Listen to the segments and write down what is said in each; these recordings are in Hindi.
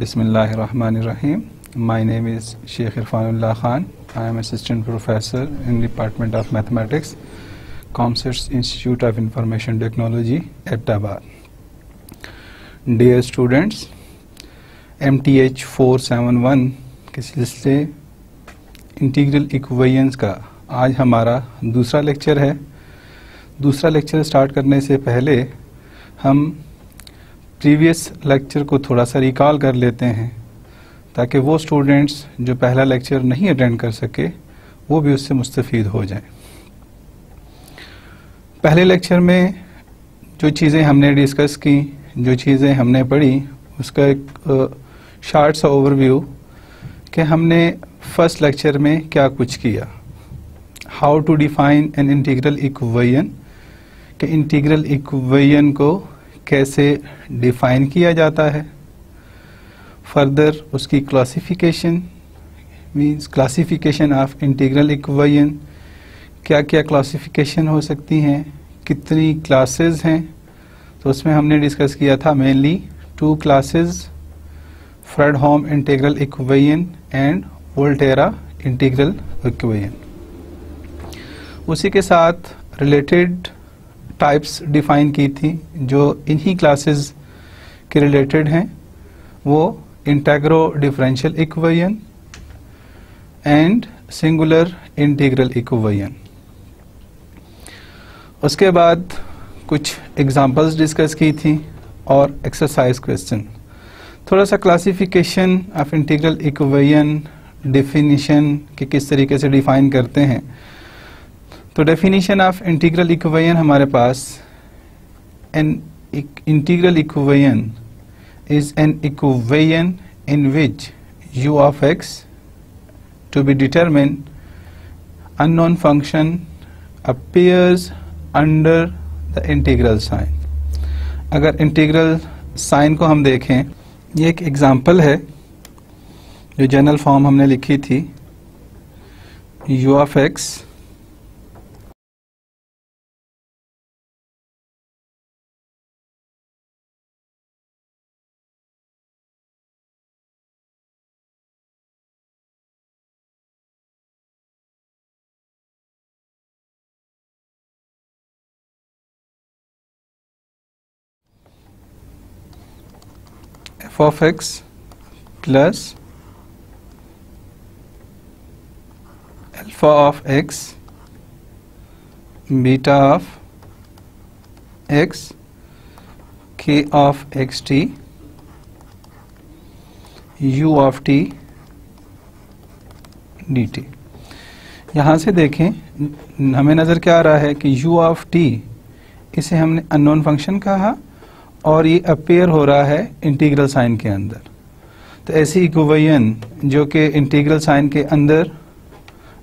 Bismillahirrahmanirrahim. My name is Sheikh Irfanullah Khan. I am assistant professor in Department of Mathematics, ComSets Institute of Information Technology, Abbottabad. Dear students, MTH 471 के सिलसिले इंटीग्रल इक्वेशंस का आज हमारा दूसरा लेक्चर है। दूसरा लेक्चर स्टार्ट करने से पहले हम प्रीवियस लेक्चर को थोड़ा सा रिकॉल कर लेते हैं ताकि वो स्टूडेंट्स जो पहला लेक्चर नहीं अटेंड कर सके वो भी उससे मुस्तफ़ीद हो जाएं। पहले लेक्चर में जो चीज़ें हमने डिस्कस की, जो चीज़ें हमने पढ़ी, उसका एक शॉर्ट सा ओवरव्यू कि हमने फर्स्ट लेक्चर में क्या कुछ किया। How to define an integral equation, कि इंटीग्रल इक्वेशन को कैसे डिफाइन किया जाता है। फर्दर उसकी classification means classification of integral equation, क्या क्या क्लासिफिकेशन हो सकती हैं, कितनी क्लासेस हैं। तो उसमें हमने डिस्कस किया था mainly two classes, Fredholm integral equation and Volterra integral equation. उसी के साथ रिलेटेड टाइप्स डिफाइन की थी जो इन्हीं क्लासेस के रिलेटेड हैं, वो integro differential equation and singular integral equation. उसके बाद कुछ एग्जांपल्स डिस्कस की थी और एक्सरसाइज क्वेश्चन। थोड़ा सा classification of integral equation, definition कि किस तरीके से डिफाइन करते हैं। तो डेफिनेशन ऑफ इंटीग्रल इक्वेशन हमारे पास, an integral equation is an equation in which u of x to be determined unknown function appears under the integral sign। अगर इंटीग्रल साइन को हम देखें, ये एक एग्जांपल है जो जनरल फॉर्म हमने लिखी थी, u of x f of x plus alpha of x beta of x k of xt u of t dt। यहाँ से देखें हमें नज़र क्या आ रहा है कि u of t इसे हमने अननोन फंक्शन कहा और ये अपेयर हो रहा है इंटीग्रल साइन के अंदर। तो ऐसी इक्वेशन जो कि इंटीग्रल साइन के अंदर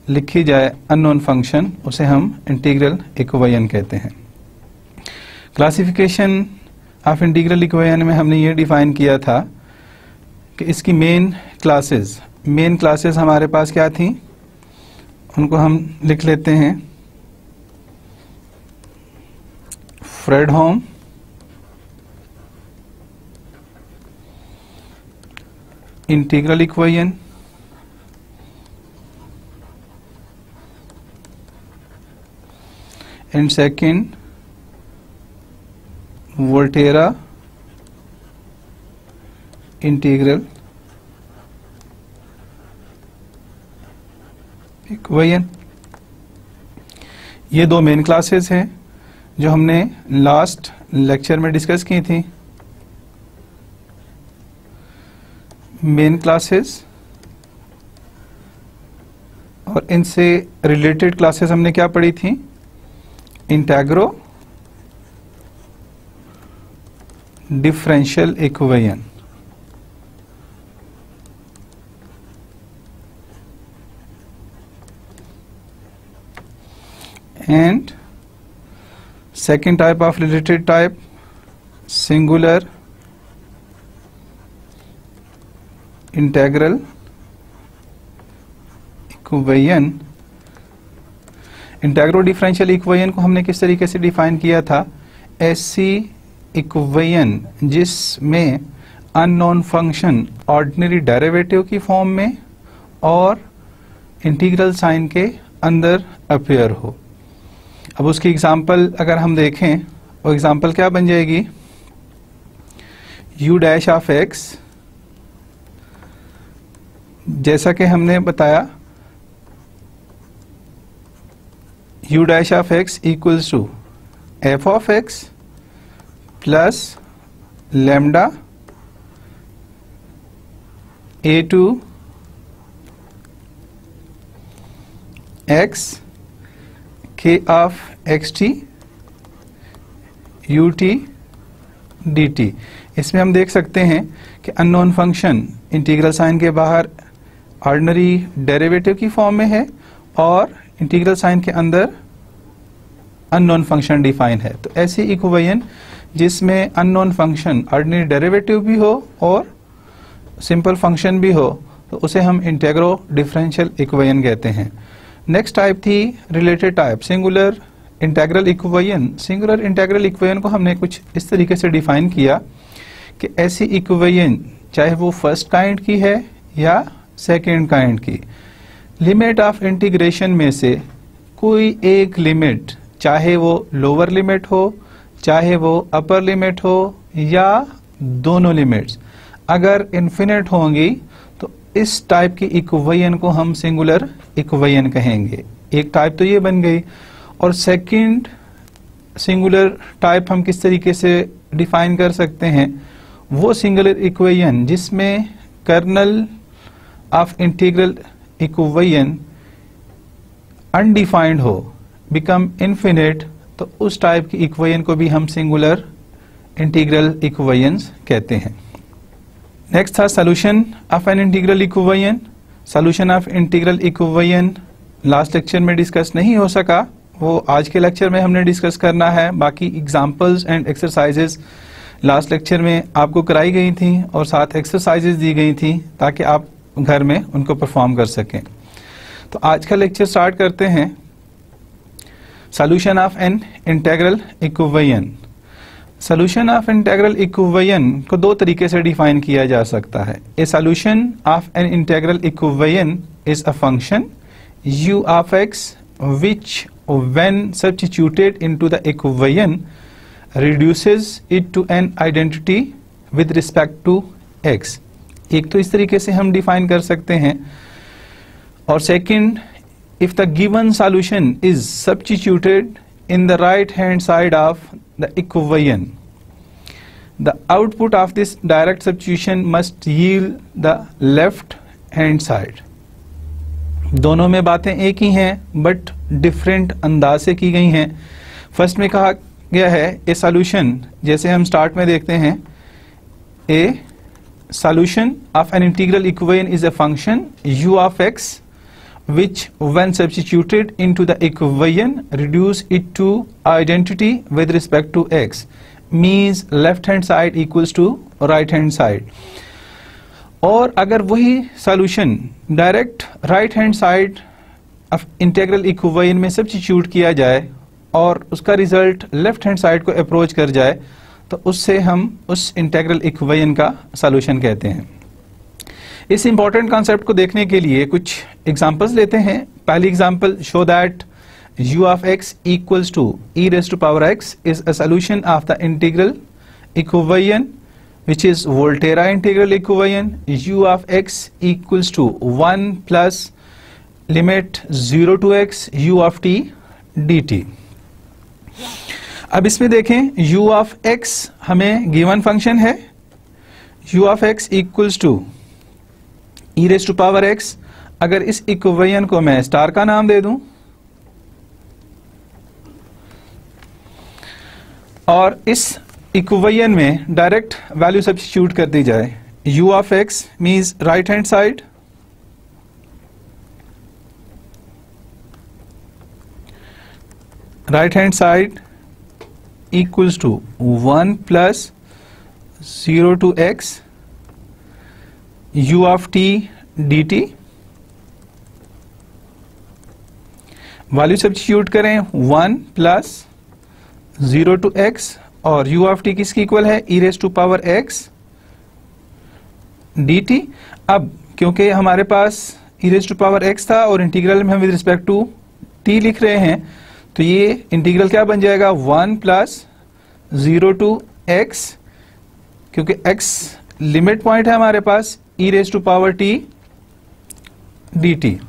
लिखी जाए अननोन फंक्शन, उसे हम इंटीग्रल इक्वेशन कहते हैं। क्लासिफिकेशन ऑफ इंटीग्रल इक्वेशन में हमने ये डिफाइन किया था कि इसकी मेन क्लासेस हमारे पास क्या थी, उनको हम लिख लेते हैं। Fredholm integral equation, and second Volterra integral equation. ये दो मेन क्लासेस हैं जो हमने लास्ट लेक्चर में डिस्कस की थी। मेन क्लासेस और इनसे रिलेटेड क्लासेस हमने क्या पढ़ी थी, integro differential equation and second type of related type singular integral equation. Integro differential equation को हमने किस तरीके से डिफाइन किया था, ऐसी इक्वेशन जिसमें अननोन फंक्शन ऑर्डिनरी डेरिवेटिव की फॉर्म में और इंटीग्रल साइन के अंदर अपीयर हो। अब उसकी एग्जांपल अगर हम देखें, वो एग्जांपल क्या बन जाएगी, u डैश ऑफ x, जैसा कि हमने बताया u dash of x equals to f of x plus lambda a2 x k of xt ut dt। इसमें हम देख सकते हैं कि अननोन फंक्शन इंटीग्रल साइन के बाहर ऑर्डिनरी डेरिवेटिव की फॉर्म में है और इंटीग्रल साइन के अंदर अननोन फंक्शन डिफाइन है। तो ऐसी इक्वेशन जिसमें अननोन फंक्शन ऑर्डिनरी डेरिवेटिव भी हो और सिंपल फंक्शन भी हो, तो उसे हम इंटेग्रो डिफरेंशियल इक्वेशन कहते हैं। नेक्स्ट टाइप थी related type, singular integral equation. Singular integral equation को हमने कुछ इस तरीके से डिफाइन किया कि ऐसी इक्वेशन चाहे वो फर्स्ट काइंड की है या सेकेंड काइंड की, लिमिट ऑफ इंटीग्रेशन में से कोई एक लिमिट, चाहे वो लोअर लिमिट हो चाहे वो अपर लिमिट हो या दोनों लिमिट्स, अगर इन्फिनिट होंगी तो इस टाइप की इक्वेशन को हम सिंगुलर इक्वेशन कहेंगे। एक टाइप तो ये बन गई। और सेकंड सिंगुलर टाइप हम किस तरीके से डिफाइन कर सकते हैं, वो सिंगुलर इक्वेशन जिसमें kernel of integral equation undefined हो, बिकम इन्फिनिट, तो उस टाइप की इक्वेशन को भी हम सिंगुलर इंटीग्रल इक्वेशंस कहते हैं। नेक्स्ट था solution of N integral equation. Solution of integral equation last lecture में डिस्कस नहीं हो सका, वो आज के लेक्चर में हमने डिस्कस करना है। बाकी examples and exercises last lecture में आपको कराई गई थी और साथ एक्सरसाइजेस दी गई थी ताकि आप घर में उनको परफॉर्म कर सकें। तो आज का लेक्चर स्टार्ट करते हैं। Solution of N integral equation. Solution of integral equation को दो तरीके से डिफाइन किया जा सकता है। ए solution of N integral equation is a function u of x which when substituted into the equation reduces it to an identity with respect to x। एक तो इस तरीके से हम डिफाइन कर सकते हैं, और second, if the given solution is substituted in the right hand side of the equation, the output of this direct substitution must yield the left hand side। दोनों में बातें एक ही हैं बट डिफरेंट अंदाज से की गई हैं। फर्स्ट में कहा गया है ए सॉल्यूशन, जैसे हम स्टार्ट में देखते हैं, ए solution of N integral equation is a function u of x which when substituted into the equation reduce it to identity with respect to x, means left hand side equals to right hand side। और अगर वही solution direct right hand side of integral equation में सब्स्टिट्यूट किया जाए और उसका रिजल्ट लेफ्ट हैंड साइड को अप्रोच कर जाए, तो उससे हम उस इंटीग्रल इक्वेशन का सॉल्यूशन कहते हैं। इस इंपॉर्टेंट कॉन्सेप्ट को देखने के लिए कुछ एग्जांपल्स लेते हैं। पहली example, show that u of x equals to e raise to power x is a solution of the integral equation which is Volterra integral equation u of x equals to 1 plus limit 0 to x u of t dt। अब इसमें देखें, u of x हमें गिवन फंक्शन है, u of x equals to e raise to power x। अगर इस इक्वेशन को मैं स्टार का नाम दे दूं और इस इक्वेशन में डायरेक्ट वैल्यू सब्स्टिट्यूट कर दी जाए, u of x means right hand side, equals to 1 plus 0 to x u of t dt। Value substitute करें, 1 प्लस 0 टू x और u ऑफ t किसकी इक्वल है, e raise to power x d t. अब क्योंकि हमारे पास e raise to power x था और इंटीग्रल में हम विद रिस्पेक्ट टू टी लिख रहे हैं, तो ये इंटीग्रल क्या बन जाएगा, 1 प्लस 0 टू एक्स, क्योंकि x लिमिट पॉइंट है हमारे पास, e raise to power t d t.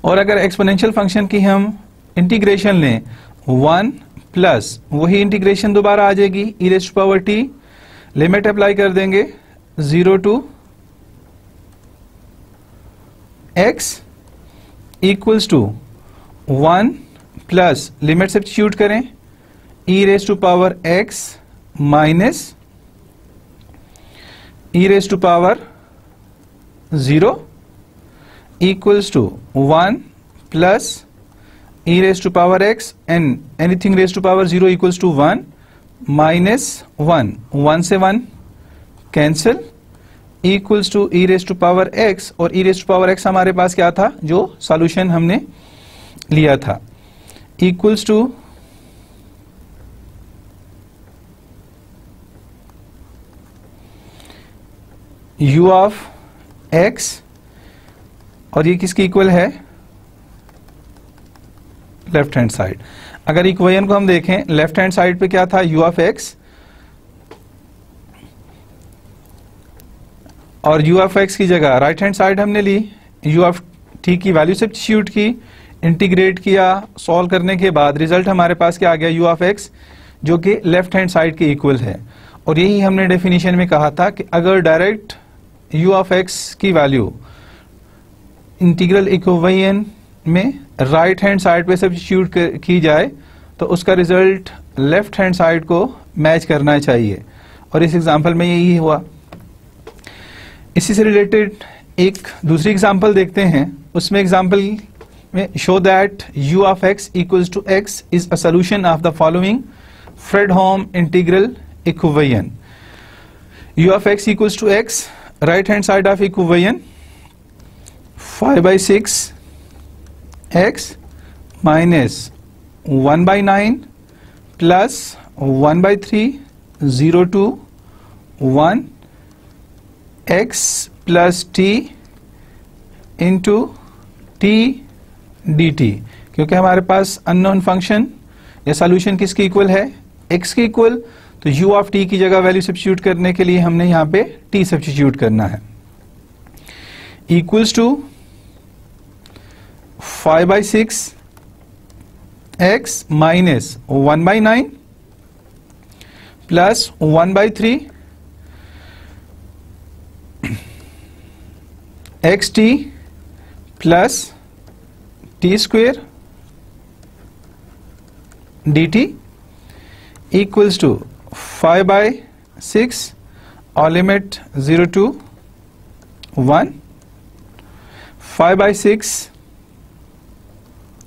और अगर एक्सपोनेंशियल फंक्शन की हम इंटीग्रेशन लें, 1 प्लस वही इंटीग्रेशन दोबारा आ जाएगी, e raise to power t, limit apply कर देंगे 0 to x equals to 1 plus limit substitute करें, e raise to power x minus e raise to power 0 equals to 1 plus e raise to power x and anything raise to power 0 equals to 1 minus 1 से 1 cancel equals to e raise to power x, और e raise to power x हमारे पास क्या था, जो सॉल्यूशन हमने लिया था, equals to u of x, और ये किसकी इक्वल है, लेफ्ट हैंड साइड। अगर इक्वेशन को हम देखें, लेफ्ट हैंड साइड पे क्या था, u ऑफ x, और u ऑफ x की जगह राइट हैंड साइड हमने ली, u ऑफ t की वैल्यू सब्स्टिट्यूट की, इंटीग्रेट किया, सॉल्व करने के बाद रिजल्ट हमारे पास क्या आ गया, u ऑफ x, जो कि लेफ्ट हैंड साइड के इक्वल है। और यही हमने डेफिनेशन में कहा था कि अगर डायरेक्ट u ऑफ x की वैल्यू इंटीग्रल इक्वेशन में राइट हैंड साइड पे सब्स्टिट्यूट की जाए तो उसका रिजल्ट लेफ्ट हैंड साइड को मैच करना चाहिए, और इस एग्जांपल में यही हुआ। इसी से रिलेटेड एक दूसरी एग्जांपल देखते हैं। उसमें एग्जांपल में show that u of x equals to x is a solution of the following Fredholm integral equation. u of x equals to x, right hand side of equation 5/6 x minus 1/9 plus 1/3 0 to 1 x plus t into t dt। क्योंकि हमारे पास अननोन फंक्शन या सॉल्यूशन किसके इक्वल है, x के इक्वल, तो u ऑफ t की जगह वैल्यू सब्स्टिट्यूट करने के लिए हमने यहां पे t सब्स्टिट्यूट करना है, equals to 5/6 x minus 1/9 plus 1/3 xt plus t square dt equals to 5/6 और limit 0 to 1, 5/6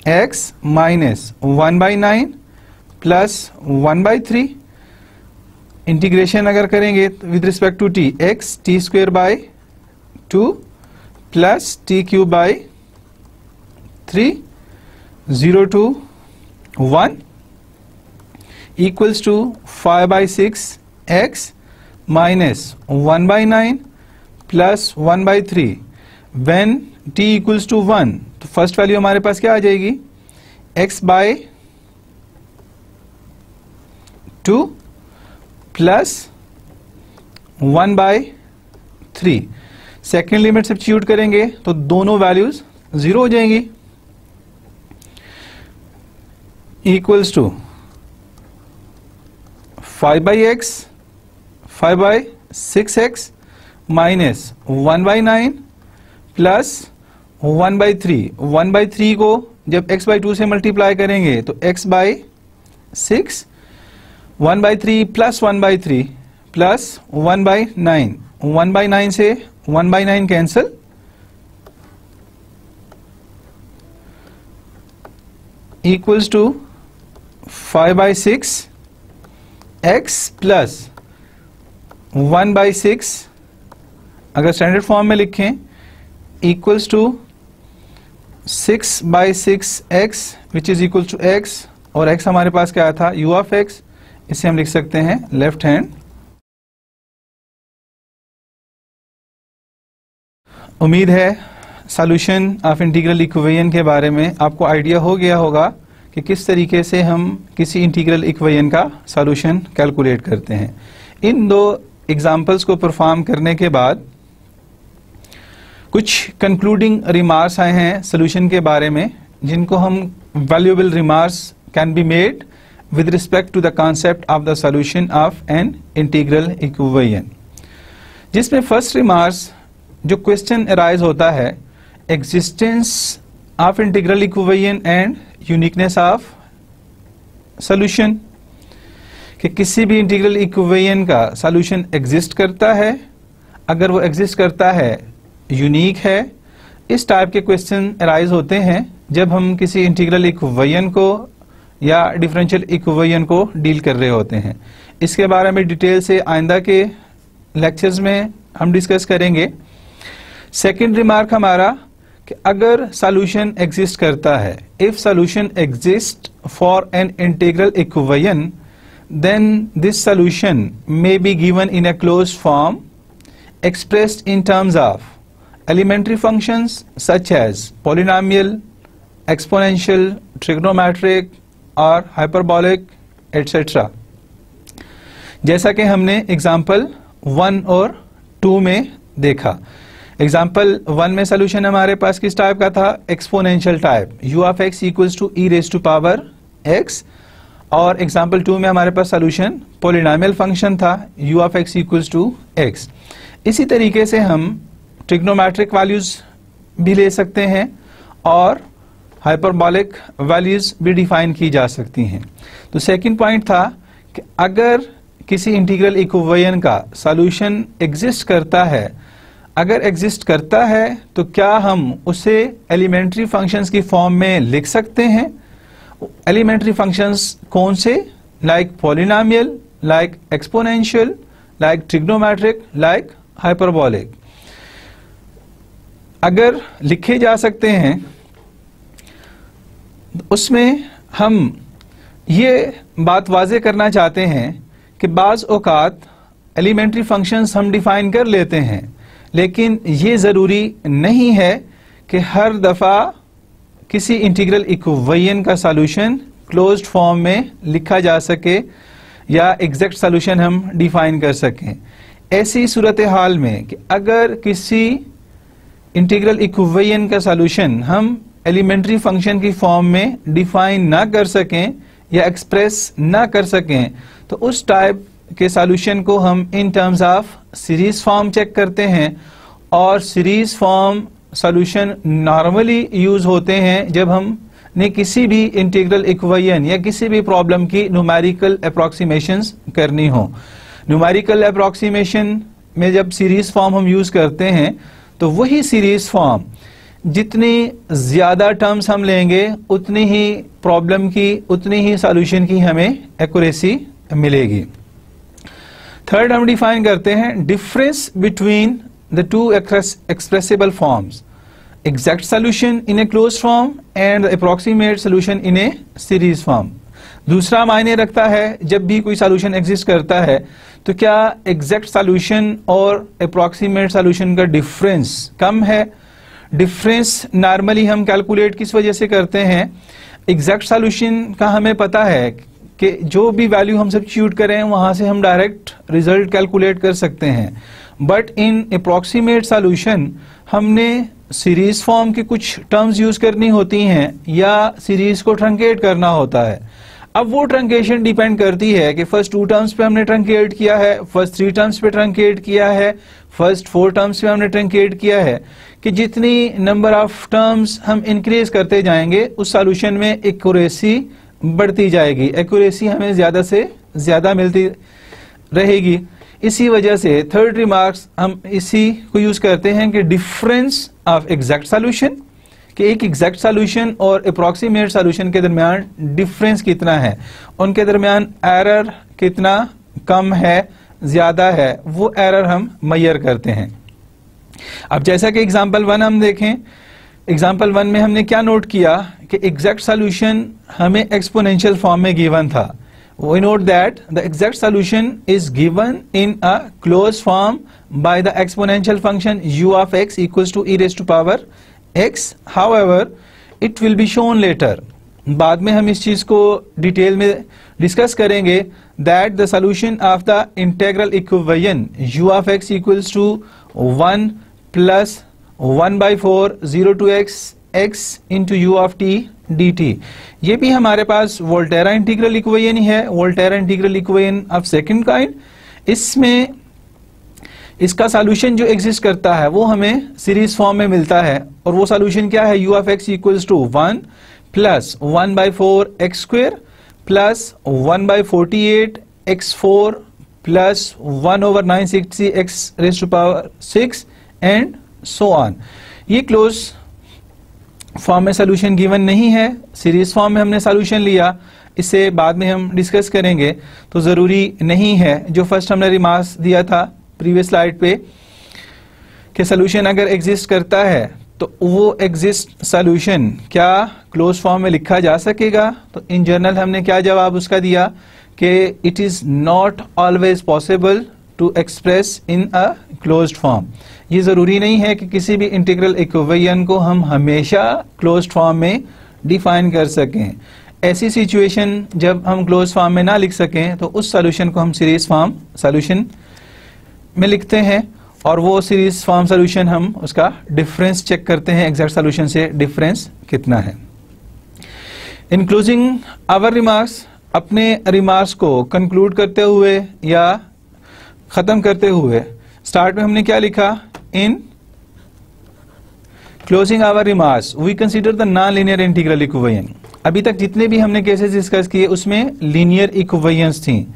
x minus 1/9 plus 1/3, integration अगर करेंगे with respect to t, x t square by 2 plus t cube by 3 0 to 1 equals to 5/6 x minus 1/9 plus 1/3। When t equals to 1, तो फर्स्ट वैल्यू हमारे पास क्या आ जाएगी, x by 2 plus 1/3। Second limit substitute करेंगे तो दोनों वैल्यूज 0 हो जाएंगी, equals to 5/6x minus 1/9 plus 1/3। 1/3 को जब x/2 से मल्टीप्लाई करेंगे तो x/6, 1/3 प्लस 1/3 प्लस 1/9, 1/9 से 1/9 cancel, equals to 5/6 x plus 1/6, अगर स्टैंडर्ड फॉर्म में लिखें, equals to 6/6 x which is equal to x, और x हमारे पास क्या था, u ऑफ x, इसे हम लिख सकते हैं लेफ्ट हैंड उम्मीद है सॉल्यूशन ऑफ इंटीग्रल इक्वेशन के बारे में आपको आइडिया हो गया होगा कि किस तरीके से हम किसी इंटीग्रल इक्वेशन का सॉल्यूशन कैलकुलेट करते हैं। इन दो एग्जांपल्स को परफॉर्म करने के बाद कुछ कंक्लूडिंग रिमार्क्स आए हैं सॉल्यूशन के बारे में, जिनको हम valuable remarks can be made with respect to the concept of the solution of an integral equation, जिसमें फर्स्ट रिमार्क्स जो क्वेश्चन अराइज होता है existence of integral equation and uniqueness of solution, कि किसी भी इंटीग्रल इक्वेशन का सॉल्यूशन एग्जिस्ट करता है, अगर वो एग्जिस्ट करता है यूनिक है। इस टाइप के क्वेश्चन अराइज होते हैं जब हम किसी इंटीग्रल इक्वेशन को या डिफरेंशियल इक्वेशन को डील कर रहे होते हैं। इसके बारे में डिटेल से आइंदा के लेक्चर्स में हम डिस्कस करेंगे। सेकंड रिमार्क हमारा कि अगर सॉल्यूशन एग्जिस्ट करता है, if solution exist for an integral equation then this solution may be given in a closed form expressed in terms of elementary functions such as polynomial, exponential, trigonometric और hyperbolic etc. जैसा कि हमने एग्जाम्पल 1 और 2 में देखा। एग्जाम्पल 1 में सोल्यूशन हमारे पास किस टाइप का था? Exponential type, u of x equals to e raise to power x, और एग्जाम्पल 2 में हमारे पास सोल्यूशन पॉलिनोमियल फंक्शन था u of x equals to x। इसी तरीके से हम ट्रिग्नोमेट्रिक वैल्यूज भी ले सकते हैं और हाइपरबॉलिक वैल्यूज भी डिफाइन की जा सकती हैं। तो सेकंड पॉइंट था कि अगर किसी इंटीग्रल इक्वेशन का सॉल्यूशन एग्जिस्ट करता है, अगर एग्जिस्ट करता है तो क्या हम उसे एलिमेंट्री फंक्शंस की फॉर्म में लिख सकते हैं? एलिमेंट्री फंक्शंस कौन से? Like polynomial, like exponential, like trigonometric, like hyperbolic. अगर लिखे जा सकते हैं उसमें हम ये बात वाज़े करना चाहते हैं कि बाज़ औक़ात एलिमेंट्री फंक्शंस हम डिफाइन कर लेते हैं, लेकिन ये ज़रूरी नहीं है कि हर दफ़ा किसी इंटीग्रल इक्वेशन का सॉल्यूशन क्लोज्ड फॉर्म में लिखा जा सके या एग्जैक्ट सॉल्यूशन हम डिफाइन कर सकें। ऐसी सूरत हाल में कि अगर किसी इंटीग्रल इक्वेशन का सॉल्यूशन हम एलिमेंट्री फंक्शन की फॉर्म में डिफाइन ना कर सकें या एक्सप्रेस ना कर सकें, तो उस टाइप के सॉल्यूशन को हम in terms of series form check करते हैं। और series form solution normally use होते हैं जब हम ने किसी भी इंटीग्रल इक्वेशन या किसी भी प्रॉब्लम की न्यूमेरिकल अप्रोक्सीमेशंस करनी हो। न्यूमेरिकल अप्रोक्सीमेशन में जब सीरीज फॉर्म हम यूज करते हैं तो वही सीरीज फॉर्म जितनी ज्यादा टर्म्स हम लेंगे उतनी ही प्रॉब्लम की, उतनी ही सॉल्यूशन की हमें एक्यूरेसी मिलेगी। थर्ड हम डिफाइन करते हैं difference between the two expressible forms, exact solution in a closed form and approximate solution in A series form. दूसरा मायने रखता है जब भी कोई सॉल्यूशन एग्जिस्ट करता है तो क्या एग्जैक्ट सॉल्यूशन और अप्रोक्सीमेट सॉल्यूशन का डिफरेंस कम है। डिफरेंस नॉर्मली हम कैलकुलेट किस वजह से करते हैं? एग्जैक्ट सॉल्यूशन का हमें पता है कि जो भी वैल्यू हम सब्स्टिट्यूट करें वहां से हम डायरेक्ट रिजल्ट कैलकुलेट कर सकते हैं, बट इन अप्रोक्सीमेट सॉल्यूशन हमने सीरीज फॉर्म की कुछ टर्म्स यूज करनी होती हैं या सीरीज को ट्रंकेट करना होता है। अब वो ट्रंकेशन डिपेंड करती है कि फर्स्ट 2 टर्म्स पे हमने ट्रंकेट किया है, फर्स्ट 3 टर्म्स पे ट्रंकेट किया है, फर्स्ट 4 टर्म्स पे हमने ट्रंकेट किया है, कि जितनी नंबर ऑफ टर्म्स हम इंक्रीज करते जाएंगे उस सॉल्यूशन में एक्यूरेसी बढ़ती जाएगी, एक्यूरेसी हमें ज्यादा से ज्यादा मिलती रहेगी। इसी वजह से थर्ड रिमार्क्स हम इसी को यूज करते हैं कि डिफरेंस ऑफ एग्जैक्ट सॉल्यूशन, कि एक एग्जैक्ट सॉल्यूशन और अप्रोक्सीमेट सॉल्यूशन के दरमियान डिफरेंस कितना है, उनके दरमियान एरर कितना कम है ज्यादा है, वो एरर हम मेजर करते हैं। अब जैसा कि एग्जाम्पल 1 हम देखें, एग्जाम्पल 1 में हमने क्या नोट किया कि एग्जैक्ट सॉल्यूशन हमें एक्सपोनेंशियल फॉर्म में गिवन था, we note that the exact solution is given in a closed form by the exponential function u of x equals to e raised to power x. However, it will be shown later. बाद में हम इस चीज को डिटेल में डिस्कस करेंगे that the solution of the integral equation u of x equals to 1 plus 1 by 4 0 to x into u of t dt. ये भी हमारे पास वोल्टेरा इंटीग्रल इक्वेशन ही है, Volterra integral equation of second kind. इसमें इसका सॉल्यूशन जो एग्जिस्ट करता है वो हमें सीरीज फॉर्म में मिलता है, और वो सॉल्यूशन क्या है, u of x equals to 1 plus 1 by 4 x square plus 1 by 48 x4 plus 1 over 960 x raised to power 6 and so on. ये क्लोज फॉर्म में सॉल्यूशन गिवन नहीं है, सीरीज फॉर्म में हमने सॉल्यूशन लिया, इसे बाद में हम डिस्कस करेंगे. तो जरूरी नहीं है, जो फर्स्ट हमने रिमार्क्स दिया था प्रीवियस स्लाइड पे कि सॉल्यूशन अगर एग्जिस्ट करता है तो वो एग्जिस्ट सॉल्यूशन क्या क्लोज फॉर्म में लिखा जा सकेगा. तो इन जनरल हमने क्या जवाब उसका दिया कि it is not always possible to express in a closed form. ये जरूरी नहीं है कि किसी भी इंटीग्रल इक्वेशन को हम हमेशा क्लोज्ड फॉर्म में डिफाइन कर सकें. ऐसी सिचुएशन जब हम क्लोज्ड फॉर्म में ना लिख सकें तो उस सॉल्यूशन को हम सीरीज फॉर्म सॉल्यूशन में लिखते हैं, और वो सीरीज फॉर्म सॉल्यूशन हम उसका डिफरेंस चेक करते हैं, एग्जैक्ट सॉल्यूशन से डिफरेंस कितना है. इन क्लोजिंग आवर रिमार्क्स, अपने रिमार्क्स को कंक्लूड करते हुए या खत्म करते हुए स्टार्ट में हमने क्या लिखा, in closing our remarks we consider the non linear integral equation. अभी तक जितने भी हमने केसेस डिस्कस किए उसमें लीनियर इक्वेशंस थी.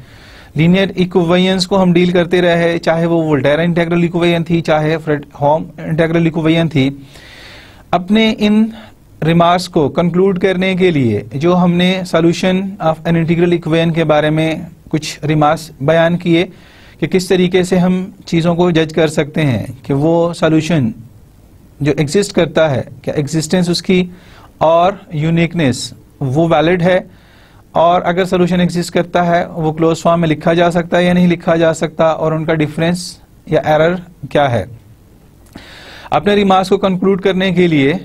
लीनियर इक्वेशंस को हम डील करते रहे, चाहे वो वोल्टेरा इंटीग्रल इक्वेशन थी, चाहे फ्रेडहोम इंटीग्रल इक्वेशन थी. अपने इन रिमार्क्स को कंक्लूड करने के लिए जो हमने solution of N integral equation के बारे में कुछ रिमार्क्स बयान किए कि किस तरीके से हम चीज़ों को जज कर सकते हैं कि वो सॉल्यूशन जो एग्जिस्ट करता है क्या एग्जिस्टेंस उसकी और यूनिकनेस वो वैलिड है, और अगर सॉल्यूशन एग्जिस्ट करता है वो क्लोज फॉर्म में लिखा जा सकता है या नहीं लिखा जा सकता, और उनका डिफरेंस या एरर क्या है. अपने रिमार्क्स को कंक्लूड करने के लिए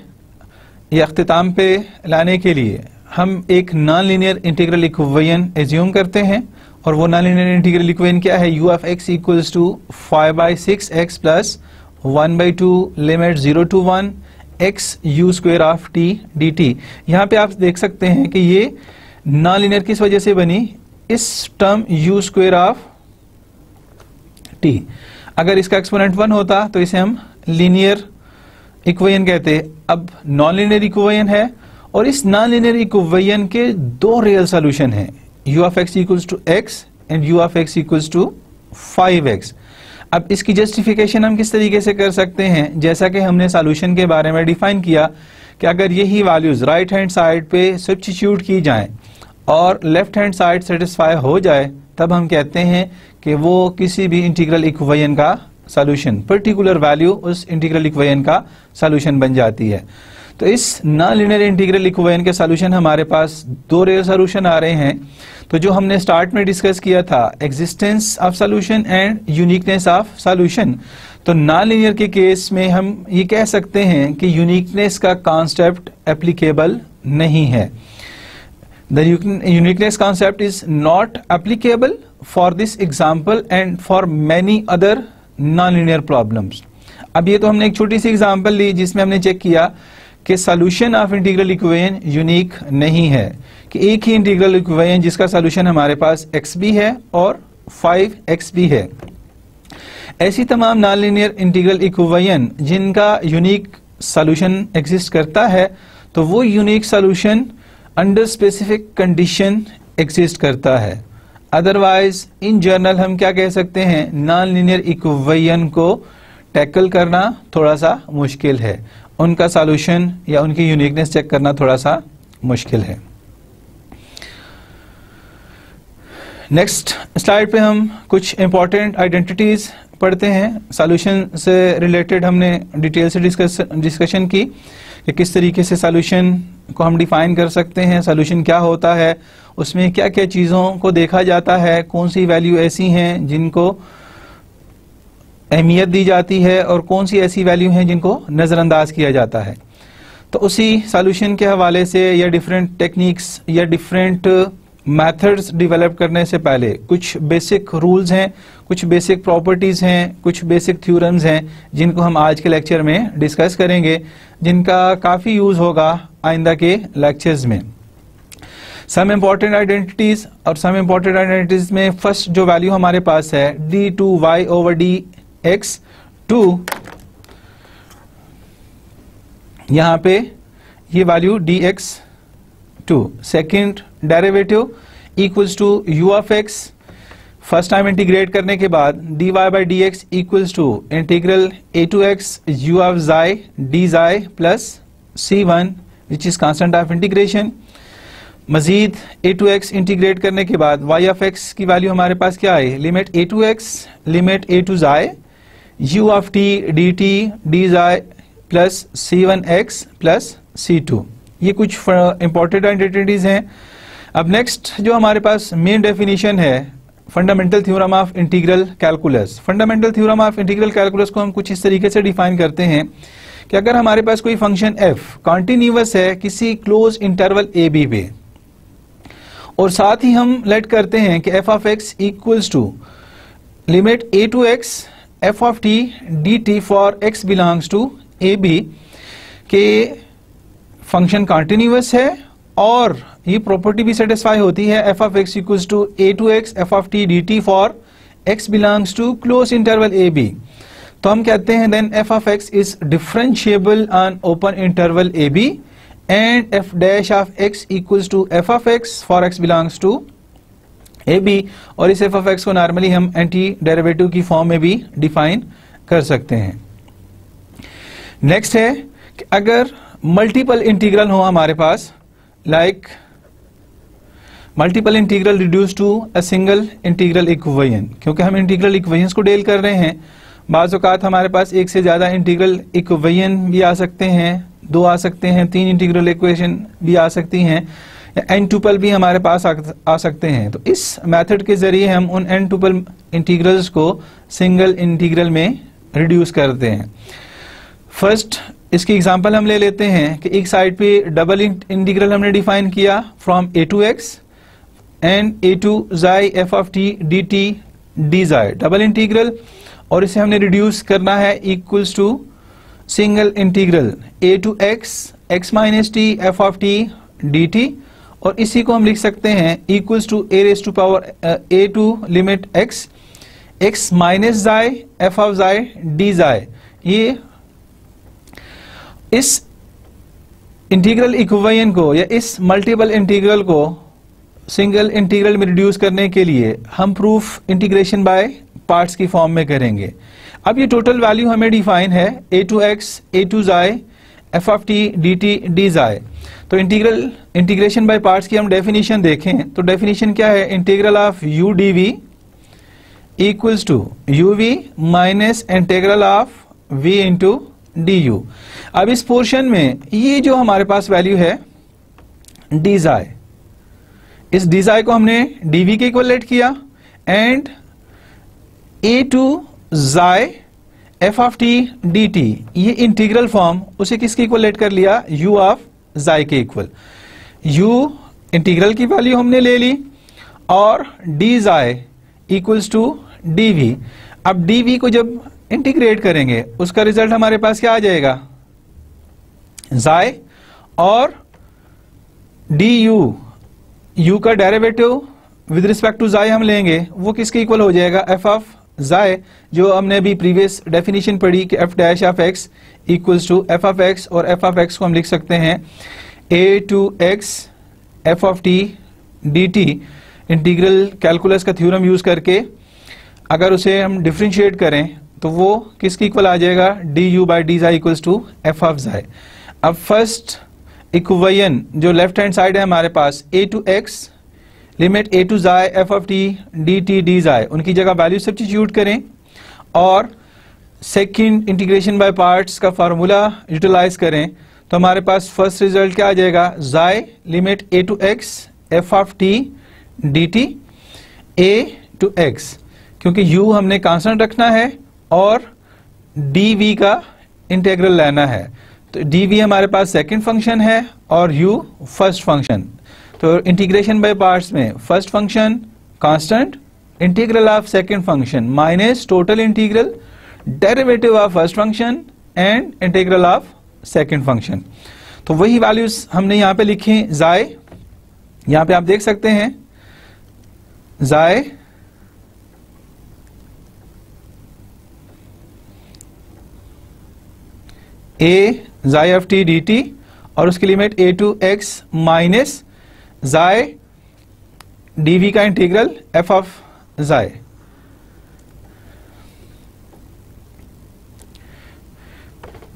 या अख्तिताम पे लाने के लिए हम एक non linear integral equation assume करते हैं, और वो नॉन लीनियर इंटीग्रल इक्वेशन क्या है, u of x equals to 5 by 6x plus 1 by 2 limit 0 to 1 x u square of t dt. यहाँ पे आप देख सकते हैं कि ये नॉन लीनियर किस वजह से बनी, इस term u square of t. अगर इसका एक्सपोनेंट 1 होता तो इसे हम लीनियर इक्वेशन कहते. अब नॉन लीनियर इक्वेशन है, और इस नॉन लीनियर इक्वेशन के दो रियल सॉल्यूशन हैं, u of x equals to x and u of x equals to 5x. अब इसकी जस्टिफिकेशन हम किस तरीके से कर सकते हैं, जैसा कि हमने सॉल्यूशन के बारे में डिफाइन किया कि अगर यही वैल्यूज राइट हैंड साइड पे सब्स्टिट्यूट की जाएं और लेफ्ट हैंड साइड सेटिस्फाई हो जाए, तब हम कहते हैं कि वो किसी भी इंटीग्रल इक्वेशन का सॉल्यूशन, पर्टिकुलर वैल्यू उस इंटीग्रल इक्वेशन का सॉल्यूशन बन जाती है. तो इस नॉन लीनियर इंटीग्रल इक्वेशन के सॉल्यूशन हमारे पास दो रियल सॉल्यूशन आ रहे हैं. तो जो हमने स्टार्ट में डिस्कस किया था, existence of solution and uniqueness of solution. तो नॉन लीनियर के केस में हम ये कह सकते हैं कि यूनिकनेस का कॉन्सेप्ट एप्लीकेबल नहीं है. The uniqueness concept is not applicable for this example and for many other non linear problems. अब ये तो हमने एक छोटी सी एग्जाम्पल ली जिसमें हमने चेक किया कि solution of integral equation unique नहीं है, कि एक ही इंटीग्रल इक्वेशन जिसका सॉल्यूशन हमारे पास x भी है और 5x भी है. ऐसी तमाम नॉन लीनियर इंटीग्रल इक्वेशन जिनका यूनिक सॉल्यूशन एग्जिस्ट करता है, तो वो unique solution under specific condition exist करता है. अदरवाइज इन जनरल हम क्या कह सकते हैं, नॉन लीनियर इक्वेशन को टैकल करना थोड़ा सा मुश्किल है, उनका सॉल्यूशन या उनकी यूनिकनेस चेक करना थोड़ा सा मुश्किल है. नेक्स्ट स्लाइड पे हम कुछ इंपॉर्टेंट आइडेंटिटीज पढ़ते हैं. सॉल्यूशन से रिलेटेड हमने डिटेल से डिस्कशन की कि किस तरीके से सॉल्यूशन को हम डिफाइन कर सकते हैं, सोल्यूशन क्या होता है, उसमें क्या क्या चीज़ों को देखा जाता है, कौन सी वैल्यू ऐसी हैं जिनको अहमियत दी जाती है और कौन सी ऐसी वैल्यू हैं जिनको नज़रअंदाज किया जाता है। तो उसी सॉल्यूशन के हवाले से या डिफरेंट टेक्निक्स या डिफरेंट मेथड्स डेवलप करने से पहले कुछ बेसिक रूल्स हैं, कुछ बेसिक प्रॉपर्टीज़ हैं, कुछ बेसिक थ्योरम्स हैं जिनको हम आज के लेक्चर में डिस्कस करेंगे, जिनका काफ़ी यूज़ होगा आइंदा के लेक्चर्स में। सम इम्पॉर्टेंट आइडेंटिटीज़, और सम इम्पॉर्टेंट आइडेंटिटीज़ में फर्स्ट जो वैल्यू हमारे पास है d2y ओवर dx2, यहाँ पे ये value dx2, second derivative equals to u of x, first time integrate करने के बाद dy by dx equals to integral a to x u of xi dxi plus c1 which is constant of integration. मजीद a टू x इंटीग्रेट करने के बाद y ऑफ x की वैल्यू हमारे पास क्या है, limit a to x limit a to xi u of t dt dxi plus c1x plus c2। ये कुछ इंपॉर्टेंट आइडेंटिटीज हैं। अब नेक्स्ट जो हमारे पास मेन डेफिनेशन है fundamental theorem of integral calculus. Fundamental theorem of integral calculus को हम कुछ इस तरीके से डिफाइन करते हैं कि अगर हमारे पास कोई फंक्शन f कॉन्टिन्यूअस है किसी क्लोज इंटरवल a b पे, और साथ ही हम लेट करते हैं कि f of x equals to limit a to x f of t dt for x belongs to a b, के फंक्शन कॉन्टिन्यूअस है और ये प्रॉपर्टी भी सेटिस्फाई होती है f of x equals to a to x f of t dt for x belongs to close interval a b। तो हम कहते हैं then f of x is differentiable on open interval a b and f dash of x equals to f of x for x belongs to a b, और इस f ऑफ x को नॉर्मली हम एंटी डेरिवेटिव की फॉर्म में भी डिफाइन कर सकते हैं। नेक्स्ट है कि अगर मल्टीपल इंटीग्रल हो हमारे पास, like multiple integral reduce to a single integral equation, क्योंकि हम इंटीग्रल इक्वेशंस को डील कर रहे हैं। बाज़ औक़ात हमारे पास एक से ज़्यादा इंटीग्रल इक्वेशन भी आ सकते हैं, दो आ सकते हैं, तीन इंटीग्रल इक्वेशन भी आ सकती हैं, एन टुपल भी हमारे पास आ सकते हैं। तो इस मेथड के ज़रिए हम उन एन टुपल इंटीग्रल्स को सिंगल इंटीग्रल में रिड्यूस करते हैं। फर्स्ट इसकी एग्जांपल हम ले लेते हैं कि एक साइड पे डबल इंटीग्रल हमने डिफाइन किया from a to x and a to xi f of t dt dxi double integral, और इसे हमने रिड्यूस करना है equals to single integral a to x x minus t f of t dt, और इसी को हम लिख सकते हैं equals to a raise to power a to limit x x minus xi f of xi dxi। ये इस इंटीग्रल इक्वेशन को या इस मल्टीपल इंटीग्रल को सिंगल इंटीग्रल में रिड्यूस करने के लिए हम प्रूफ इंटीग्रेशन बाय पार्ट्स की फॉर्म में करेंगे। अब ये टोटल वैल्यू हमें डिफाइन है a to x a to xi f of t dt dxi। तो इंटीग्रेशन बाय पार्ट्स की हम डेफिनेशन देखें तो डेफिनेशन क्या है, integral of u dv equals to uv minus integral of v into du। अब इस पोर्शन में ये जो हमारे पास वैल्यू है dxi, इस dxi को हमने dv के इक्वलेट किया and a to xi f of t dt, ये इंटीग्रल फॉर्म उसे किसके इक्वलेट कर लिया, u ऑफ xi के इक्वल। u इंटीग्रल की वैल्यू हमने ले ली और dxi इक्वल्स टू dv। अब dv को जब इंटीग्रेट करेंगे उसका रिजल्ट हमारे पास क्या आ जाएगा, xi, और du, u का derivative with respect to xi हम लेंगे, वो किसके इक्वल हो जाएगा, f ऑफ xi, जो हमने अभी प्रीवियस डेफिनेशन पढ़ी कि f dash of x equals to f of x, और f ऑफ x को हम लिख सकते हैं a to x f of t dt। Integral calculus का थ्योरम यूज करके अगर उसे हम डिफरेंशिएट करें तो वो किसकी इक्वल आ जाएगा, du by dxi equals to f of xi। अब फर्स्ट इक्वेशन जो लेफ्ट हैंड साइड है हमारे पास a to x limit a to xi f of t dt dxi, उनकी जगह वैल्यू सब्स्टिट्यूट करें और सेकंड इंटीग्रेशन बाय पार्ट्स का फार्मूला यूटिलाइज करें तो हमारे पास फर्स्ट रिजल्ट क्या आ जाएगा, जाय limit a to x f of t dt a to x, क्योंकि u हमने कांस्टेंट रखना है और dv का इंटीग्रल लेना है। तो dv हमारे पास सेकंड फंक्शन है और u फर्स्ट फंक्शन। तो इंटीग्रेशन बाय पार्ट्स में first function constant, integral of second function minus total integral derivative of first function and integral of second function. तो वही वैल्यूज हमने यहां पे लिखे। जाय यहां पे आप देख सकते हैं, जाय ए जाय ऑफ टी डी टी और उसकी limit a to x minus जाय dv का इंटीग्रल f ऑफ जाय।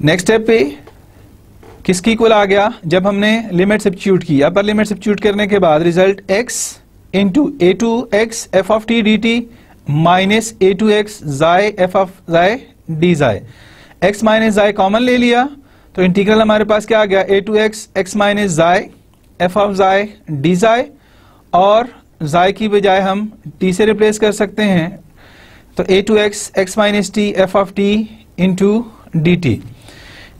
नेक्स्ट स्टेप पे किसकी इक्वल आ गया, जब हमने लिमिट सब्स्टिट्यूट की। अपर लिमिट सब्स्टिट्यूट करने के बाद result x into a to x f of t d t minus a to x जाय f ऑफ जाय डी जाय। x माइनस जाय कॉमन ले लिया तो इंटीग्रल हमारे पास क्या आ गया, a to x x minus जाय f ऑफ जाय डी जाय, और जाय की बजाय हम t से रिप्लेस कर सकते हैं। तो a to x x minus t f of t into d t.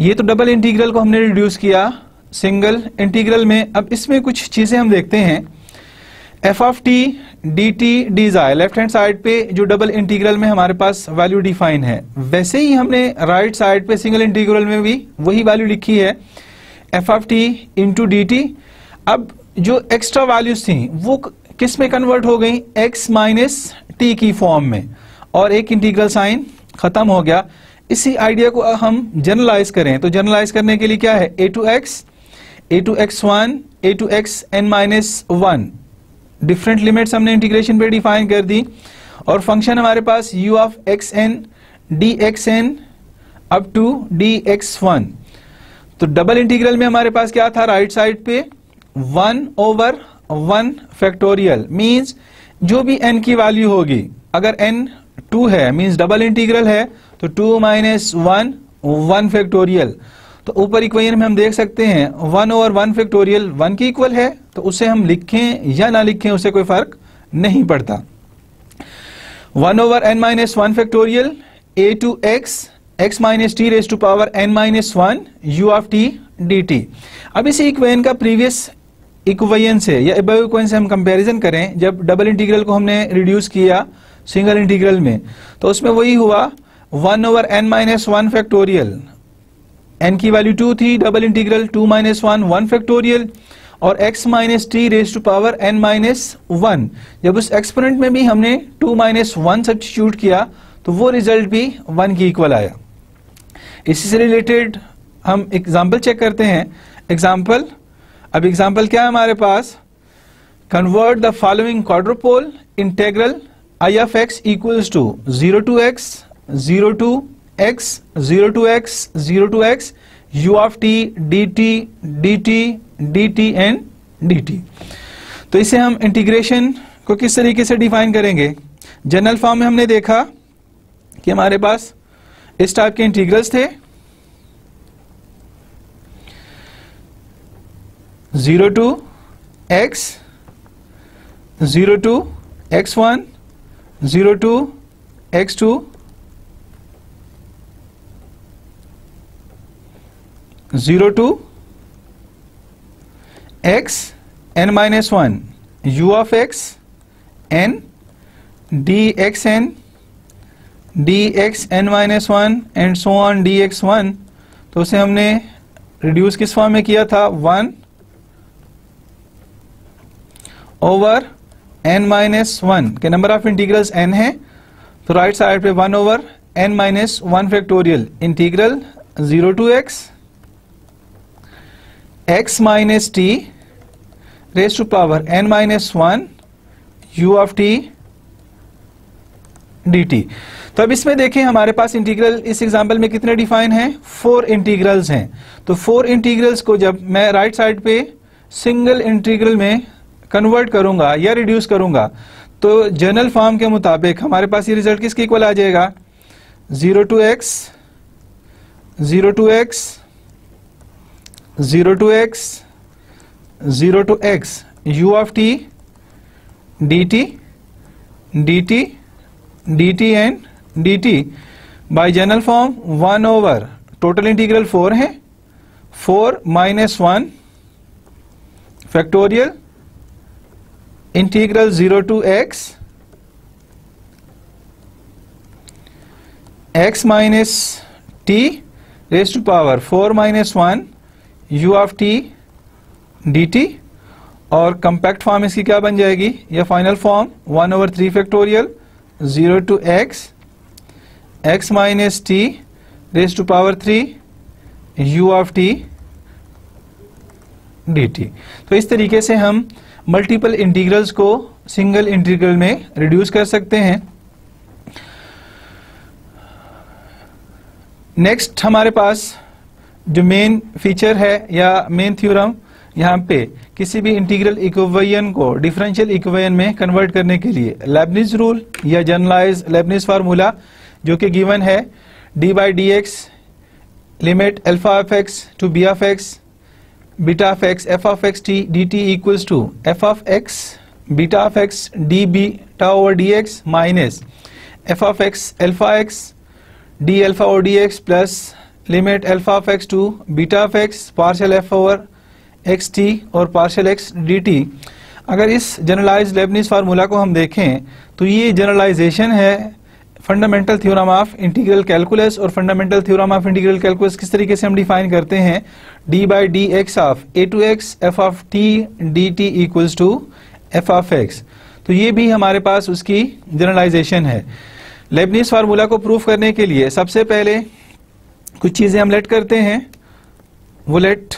ये तो डबल इंटीग्रल को हमने रिड्यूस किया सिंगल इंटीग्रल में। अब इसमें कुछ चीजें हम देखते हैं। f of t D T D जाय लेफ्ट हैंड साइड पे जो डबल इंटीग्रल में हमारे पास वैल्यू डिफाइन है, वैसे ही हमने राइट साइड पे सिंगल इंटीग्रल में भी वही वैल्यू लिखी है, f of t into d t. अब जो एक्स्ट्रा वैल्यूज थी वो किस में कन्वर्ट हो गई, x माइनस टी की फॉर्म में, और एक इंटीग्रल साइन खत्म हो गया। इसी आइडिया को हम जनरलाइज करें तो जनरलाइज करने के लिए क्या है, a to x1 a to x n minus 1 different limits हमने इंटीग्रेशन पे डिफाइन कर दी, और फंक्शन हमारे पास u of xn dxn up to dx1। तो डबल इंटीग्रल में हमारे पास क्या था, राइट साइड पे 1/1 फैक्टोरियल, मींस जो भी n की वैल्यू होगी, अगर n 2 है मींस डबल इंटीग्रल है तो 2 माइनस 1 फैक्टोरियल। तो ऊपर इक्वेशन में हम देख सकते हैं 1/1 फैक्टोरियल 1 की इक्वल है, तो उसे हम लिखें या ना लिखें उससे कोई फर्क नहीं पड़ता। 1/n minus 1 factorial a to x x minus t raise to power n minus 1 u of t dt। अब इसी इक्वेशन का प्रीवियस इक्वेशन से या अबव इक्वेशन से हम कंपैरिजन करें, जब डबल इंटीग्रल को हमने रिड्यूस किया सिंगल इंटीग्रल में तो उसमें वही हुआ 1/n माइनस 1 फैक्टोरियल, n की वैल्यू 2 थी, डबल इंटीग्रल 2 माइनस 1 फैक्टोरियल, और x minus t raise to power n minus 1। जब उस एक्सपोनेंट में भी हमने 2 माइनस 1 सब्स्टिट्यूट किया तो वो रिजल्ट भी 1 की इक्वल आया। इसी से रिलेटेड हम एग्जाम्पल चेक करते हैं। एग्जाम्पल, अब एग्जाम्पल क्या है हमारे पास, convert the following quadruple integral I of x equals to 0 to x 0 to x 0 to x 0 to x u of t dt dt dt and dt। तो इसे हम इंटीग्रेशन को किस तरीके से डिफाइन करेंगे। जनरल फॉर्म में हमने देखा कि हमारे पास इस टाइप के इंटीग्रल्स थे, 0 to x 0 to x1 0 to x2 0 to x n minus 1 u of x n dxn dxn minus 1 and so on dx1। तो उसे हमने रिड्यूस किस फॉर्म में किया था, 1 ओवर n माइनस 1 के नंबर ऑफ इंटीग्रल्स n है, तो राइट साइड पे 1 over n minus 1 factorial integral 0 to x minus t raise to power n minus 1 u of t dt। तो अब इसमें देखें हमारे पास इंटीग्रल इस एग्जांपल में कितने डिफाइन हैं, 4 इंटीग्रल्स हैं। तो 4 इंटीग्रल्स को जब मैं राइट साइड पे सिंगल इंटीग्रल में कन्वर्ट करूंगा या रिड्यूस करूंगा तो जनरल फॉर्म के मुताबिक हमारे पास ये रिजल्ट किसके इक्वल आ जाएगा, 0 to x 0 to x, 0 to x, u of t, dt, dt, dt and dt by general form 1 over total integral 4 है, 4 minus 1 factorial integral 0 to x, x minus t raised to power 4 minus 1 u of t dt, और कंपैक्ट फॉर्म इसकी क्या बन जाएगी, या final form 1 over 3 factorial 0 to x, x minus t raised to power 3 u of t dt। तो इस तरीके से हम मल्टीपल इंटीग्रल्स को सिंगल इंटीग्रल में रिड्यूस कर सकते हैं। नेक्स्ट हमारे पास जो मेन फीचर है या मेन थ्योरम, यहाँ पे किसी भी इंटीग्रल इक्वेशन को डिफरेंशियल इक्वेशन में कन्वर्ट करने के लिए लेबनिज रूल या जनरलाइज लेबनिज फार्मूला जो कि गिवन है d by dx limit alpha of x to b of x beta of x f of x t dt equals to f of x beta of x d beta over dx minus f of x alpha x d alpha over dx plus limit alpha of x to beta of x partial f over x t और पार्शियल एक्स डी टी। अगर इस जनरलाइज लेबनिज फार्मूला को हम देखें तो ये जनरलाइजेशन है fundamental theorem of integral calculus, और fundamental theorem of integral calculus किस तरीके से हम डिफाइन करते हैं, d by d x of a to x f of t d t equals to f of x. तो ये भी हमारे पास उसकी जनरलाइजेशन है। लेबनिज फार्मूला को प्रूफ करने के लिए सबसे पहले कुछ चीजें हम लेट करते हैं, वो लेट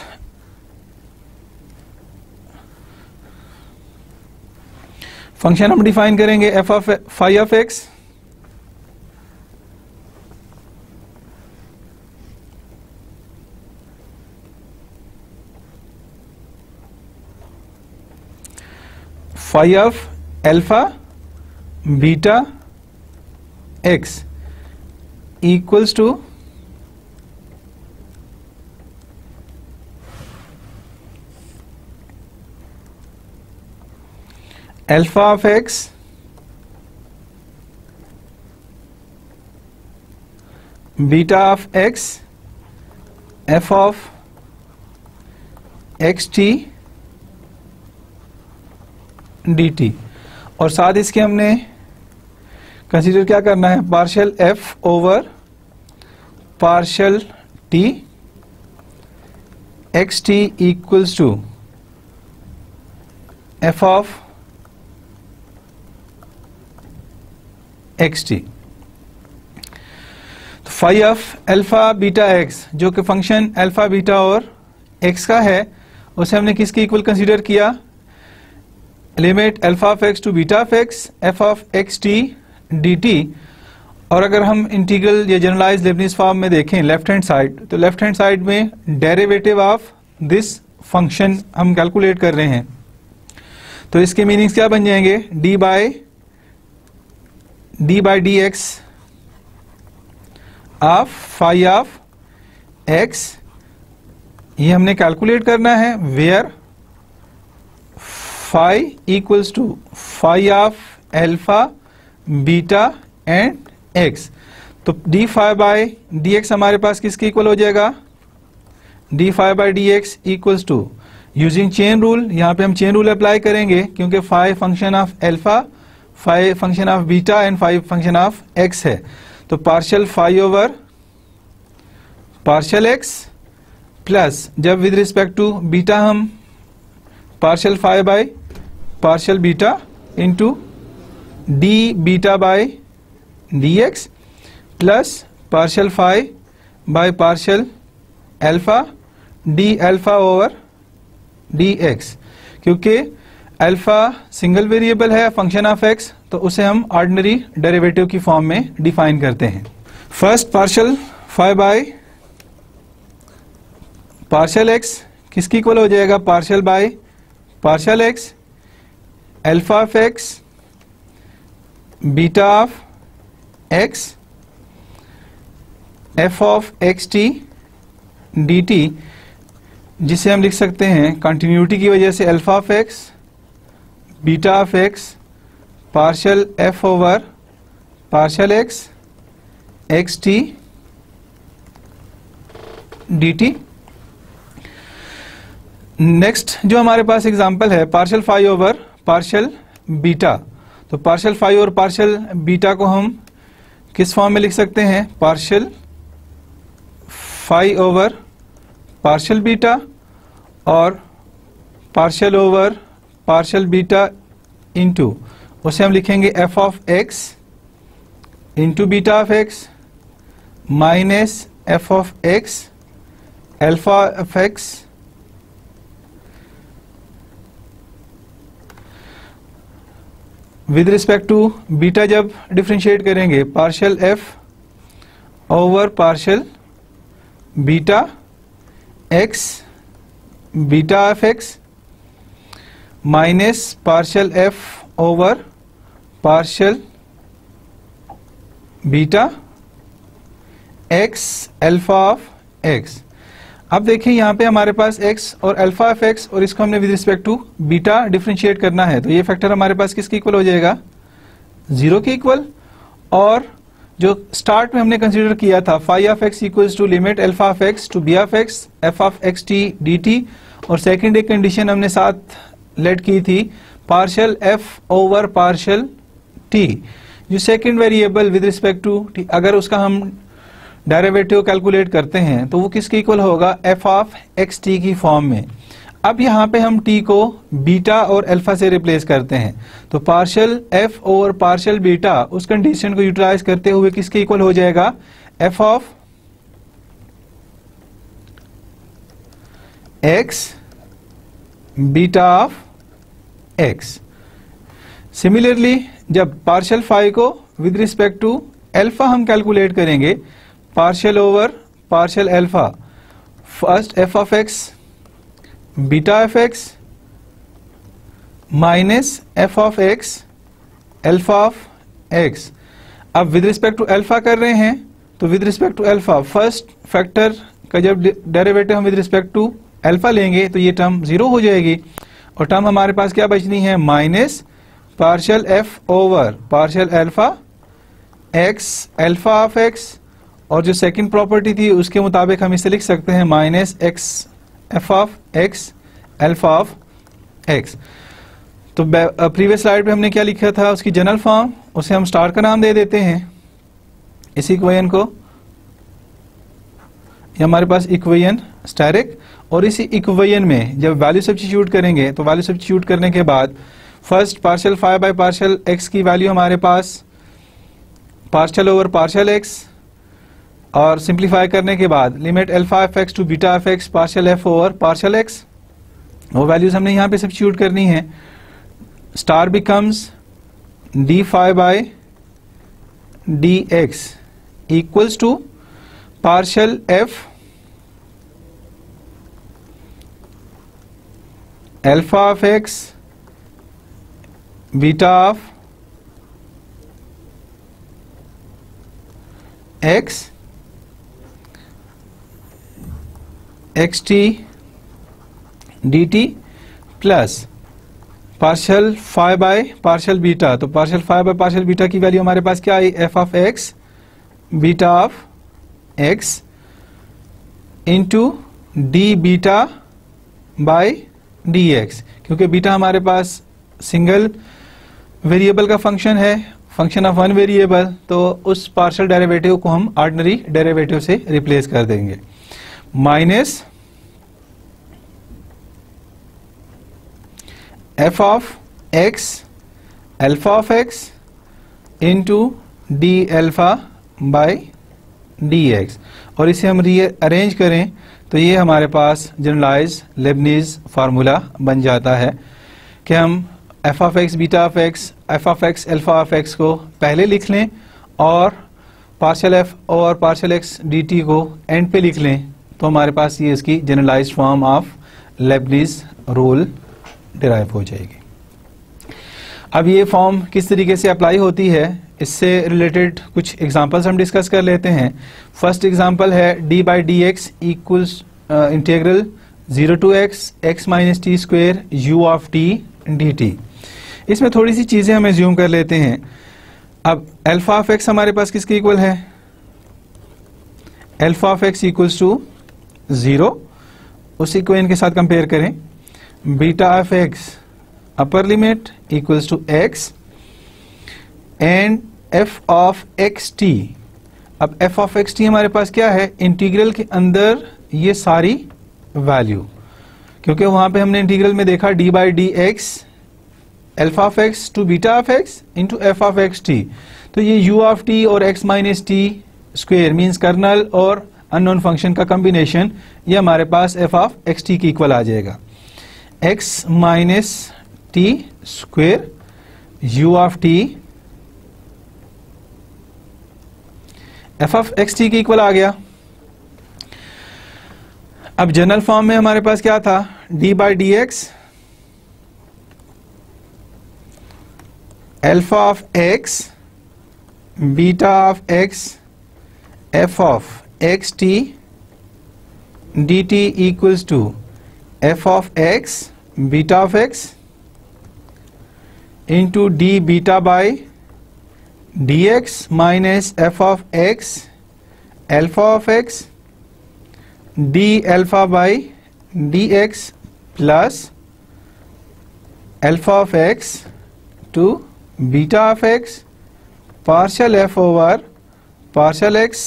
फंक्शन हम डिफाइन करेंगे f of phi of x phi of alpha beta x equals to alpha of x beta of x f of x t dt, और साथ इसके हमने कंसीडर क्या करना है, partial f over partial t x t equals to f of x t. तो phi of alpha beta x जो कि फंक्शन अल्फा बीटा और एक्स का है, उसे हमने किसके इक्वल कंसीडर किया, limit alpha of x to beta of x f of x t d t. और अगर हम इंटीग्रल या जनरलाइज लेबनिज फॉर्म में देखें लेफ्ट हैंड साइड, तो लेफ्ट हैंड साइड में डेरिवेटिव ऑफ दिस फंक्शन हम कैलकुलेट कर रहे हैं। तो इसके मीनिंग्स क्या बन जाएंगे, d by d x of phi of x, ये हमने कैलकुलेट करना है, where phi equals to phi of alpha beta and x. तो d phi by d x हमारे पास किसके इक्वल हो जाएगा, d phi by d x equals to using chain rule. यहाँ पे हम चेन रूल अप्लाई करेंगे क्योंकि phi function of alpha, phi function of beta and phi function of x है। तो partial phi over partial x plus, जब विद रिस्पेक्ट टू बीटा हम partial phi by partial beta into d beta by d x plus partial phi by partial alpha d alpha over d x. क्योंकि अल्फा सिंगल वेरिएबल है फंक्शन ऑफ एक्स, तो उसे हम ऑर्डिनरी डेरिवेटिव की फॉर्म में डिफाइन करते हैं। First partial phi by partial x किसकी इक्वल हो जाएगा, partial by partial x alpha of x beta of x f of x t d t जिसे हम लिख सकते हैं कंटिन्यूटी की वजह से alpha of x beta of x partial f over partial x x t d t. Next जो हमारे पास एग्जांपल है partial phi over partial beta. तो पार्शियल फाई और पार्शियल बीटा को हम किस फॉर्म में लिख सकते हैं, partial phi over partial beta और partial over partial beta into उसे हम लिखेंगे f of x into beta of x minus f of x alpha of x with respect to beta जब डिफरेंशिएट करेंगे partial f over partial beta x beta of x minus partial f over partial beta x alpha of x. अब देखिए यहाँ पे हमारे पास x और अल्फा ऑफ x और इसको हमने with respect to beta differentiate करना है, तो ये फैक्टर हमारे पास किसके इक्वल हो जाएगा, 0 के इक्वल। और जो स्टार्ट में हमने कंसीडर किया था phi of x equals to limit alpha of x to b of x f of x t d t, और सेकेंड एक कंडीशन हमने साथ लेट की थी partial f over partial t, जो second variable with respect to t अगर उसका हम डेरिवेटिव कैलकुलेट करते हैं तो वो किसके इक्वल होगा, एफ ऑफ एक्स टी की फॉर्म में। अब यहाँ पे हम t को बीटा और अल्फा से रिप्लेस करते हैं, तो partial f over partial beta उस कंडीशन को यूटिलाइज करते हुए किसके इक्वल हो जाएगा, f of x beta of x. Similarly जब पार्शियल फाई को विद रिस्पेक्ट टू अल्फा हम कैलकुलेट करेंगे partial over partial alpha, first f of x beta f x minus f of x alpha of x. अब विद रिस्पेक्ट टू अल्फा कर रहे हैं तो with respect to alpha first factor का जब डेरिवेटिव हम विद रिस्पेक्ट टू अल्फा लेंगे तो ये टर्म 0 हो जाएगी, और टर्म हमारे पास क्या बचनी है, minus partial f over partial alpha x alpha of x, और जो सेकंड प्रॉपर्टी थी उसके मुताबिक हम इसे लिख सकते हैं minus x f of x alpha of x. तो प्रीवियस स्लाइड पे हमने क्या लिखा था, उसकी जनरल फॉर्म, उसे हम स्टार का नाम दे देते हैं इस इक्वेशन को, ये हमारे पास इक्वेशन स्टैरिक। और इसी इक्वेशन में जब वैल्यू सब्स्टिट्यूट करेंगे तो वैल्यू सब्स्टिट्यूट करने के बाद first partial phi by partial x की वैल्यू हमारे पास पार्शियल ओवर पार्शियल एक्स, और सिंप्लीफाई करने के बाद limit alpha f x to beta f x partial f over partial x, वो वैल्यूज हमने यहाँ पे सब्स्टिट्यूट करनी है। Star becomes d phi by d x equals to partial f alpha of x beta of x x t d t plus partial phi by partial beta. तो partial phi by partial beta की वैल्यू हमारे पास क्या आई, f of x beta of x into d beta by d x, क्योंकि बीटा हमारे पास सिंगल वेरिएबल का फंक्शन है, फंक्शन ऑफ वन वेरिएबल, तो उस पार्शियल डेरिवेटिव को हम ऑर्डिनरी डेरिवेटिव से रिप्लेस कर देंगे। Minus f of x alpha of x into D alpha by d x, और इसे हम रीअरेंज करें तो ये हमारे पास जनरलाइज लेबनीज फार्मूला बन जाता है कि हम f of x beta of x f of x alpha of x को पहले लिख लें और पार्शियल एफ और पार्शियल एक्स डी टी को एंड पे लिख लें, तो हमारे पास ये इसकी generalised form of Leibniz rule derive हो जाएगी। अब ये फॉर्म किस तरीके से अप्लाई होती है, इससे रिलेटेड कुछ एग्जांपल्स हम डिस्कस कर लेते हैं। फर्स्ट एग्जांपल है D by d x equals integral 0 to x minus t square u of T dt। इसमें थोड़ी सी चीजें हम एज्यूम कर लेते हैं। अब अल्फा ऑफ x हमारे पास किसके इक्वल है? Alpha of x equals to 0, उसी को इनके साथ कंपेयर करें। Beta of x upper limit equals to x and f of x t। अब f ऑफ x t हमारे पास क्या है? इंटीग्रल के अंदर ये सारी वैल्यू, क्योंकि वहां पे हमने इंटीग्रल में देखा d by d x alpha of x to beta of x into f of x t। तो ये u ऑफ t और x minus t square means kernel और अननोन फंक्शन का कॉम्बिनेशन, ये हमारे पास f ऑफ x t की इक्वल आ जाएगा। x minus t square u of t f of x t की इक्वल आ गया। अब जनरल फॉर्म में हमारे पास क्या था? d by d x alpha of x beta of x f of x t dt equals to f of x beta of x into d beta by dx minus f of x alpha of x d alpha by dx plus alpha of x to beta of x partial f over partial x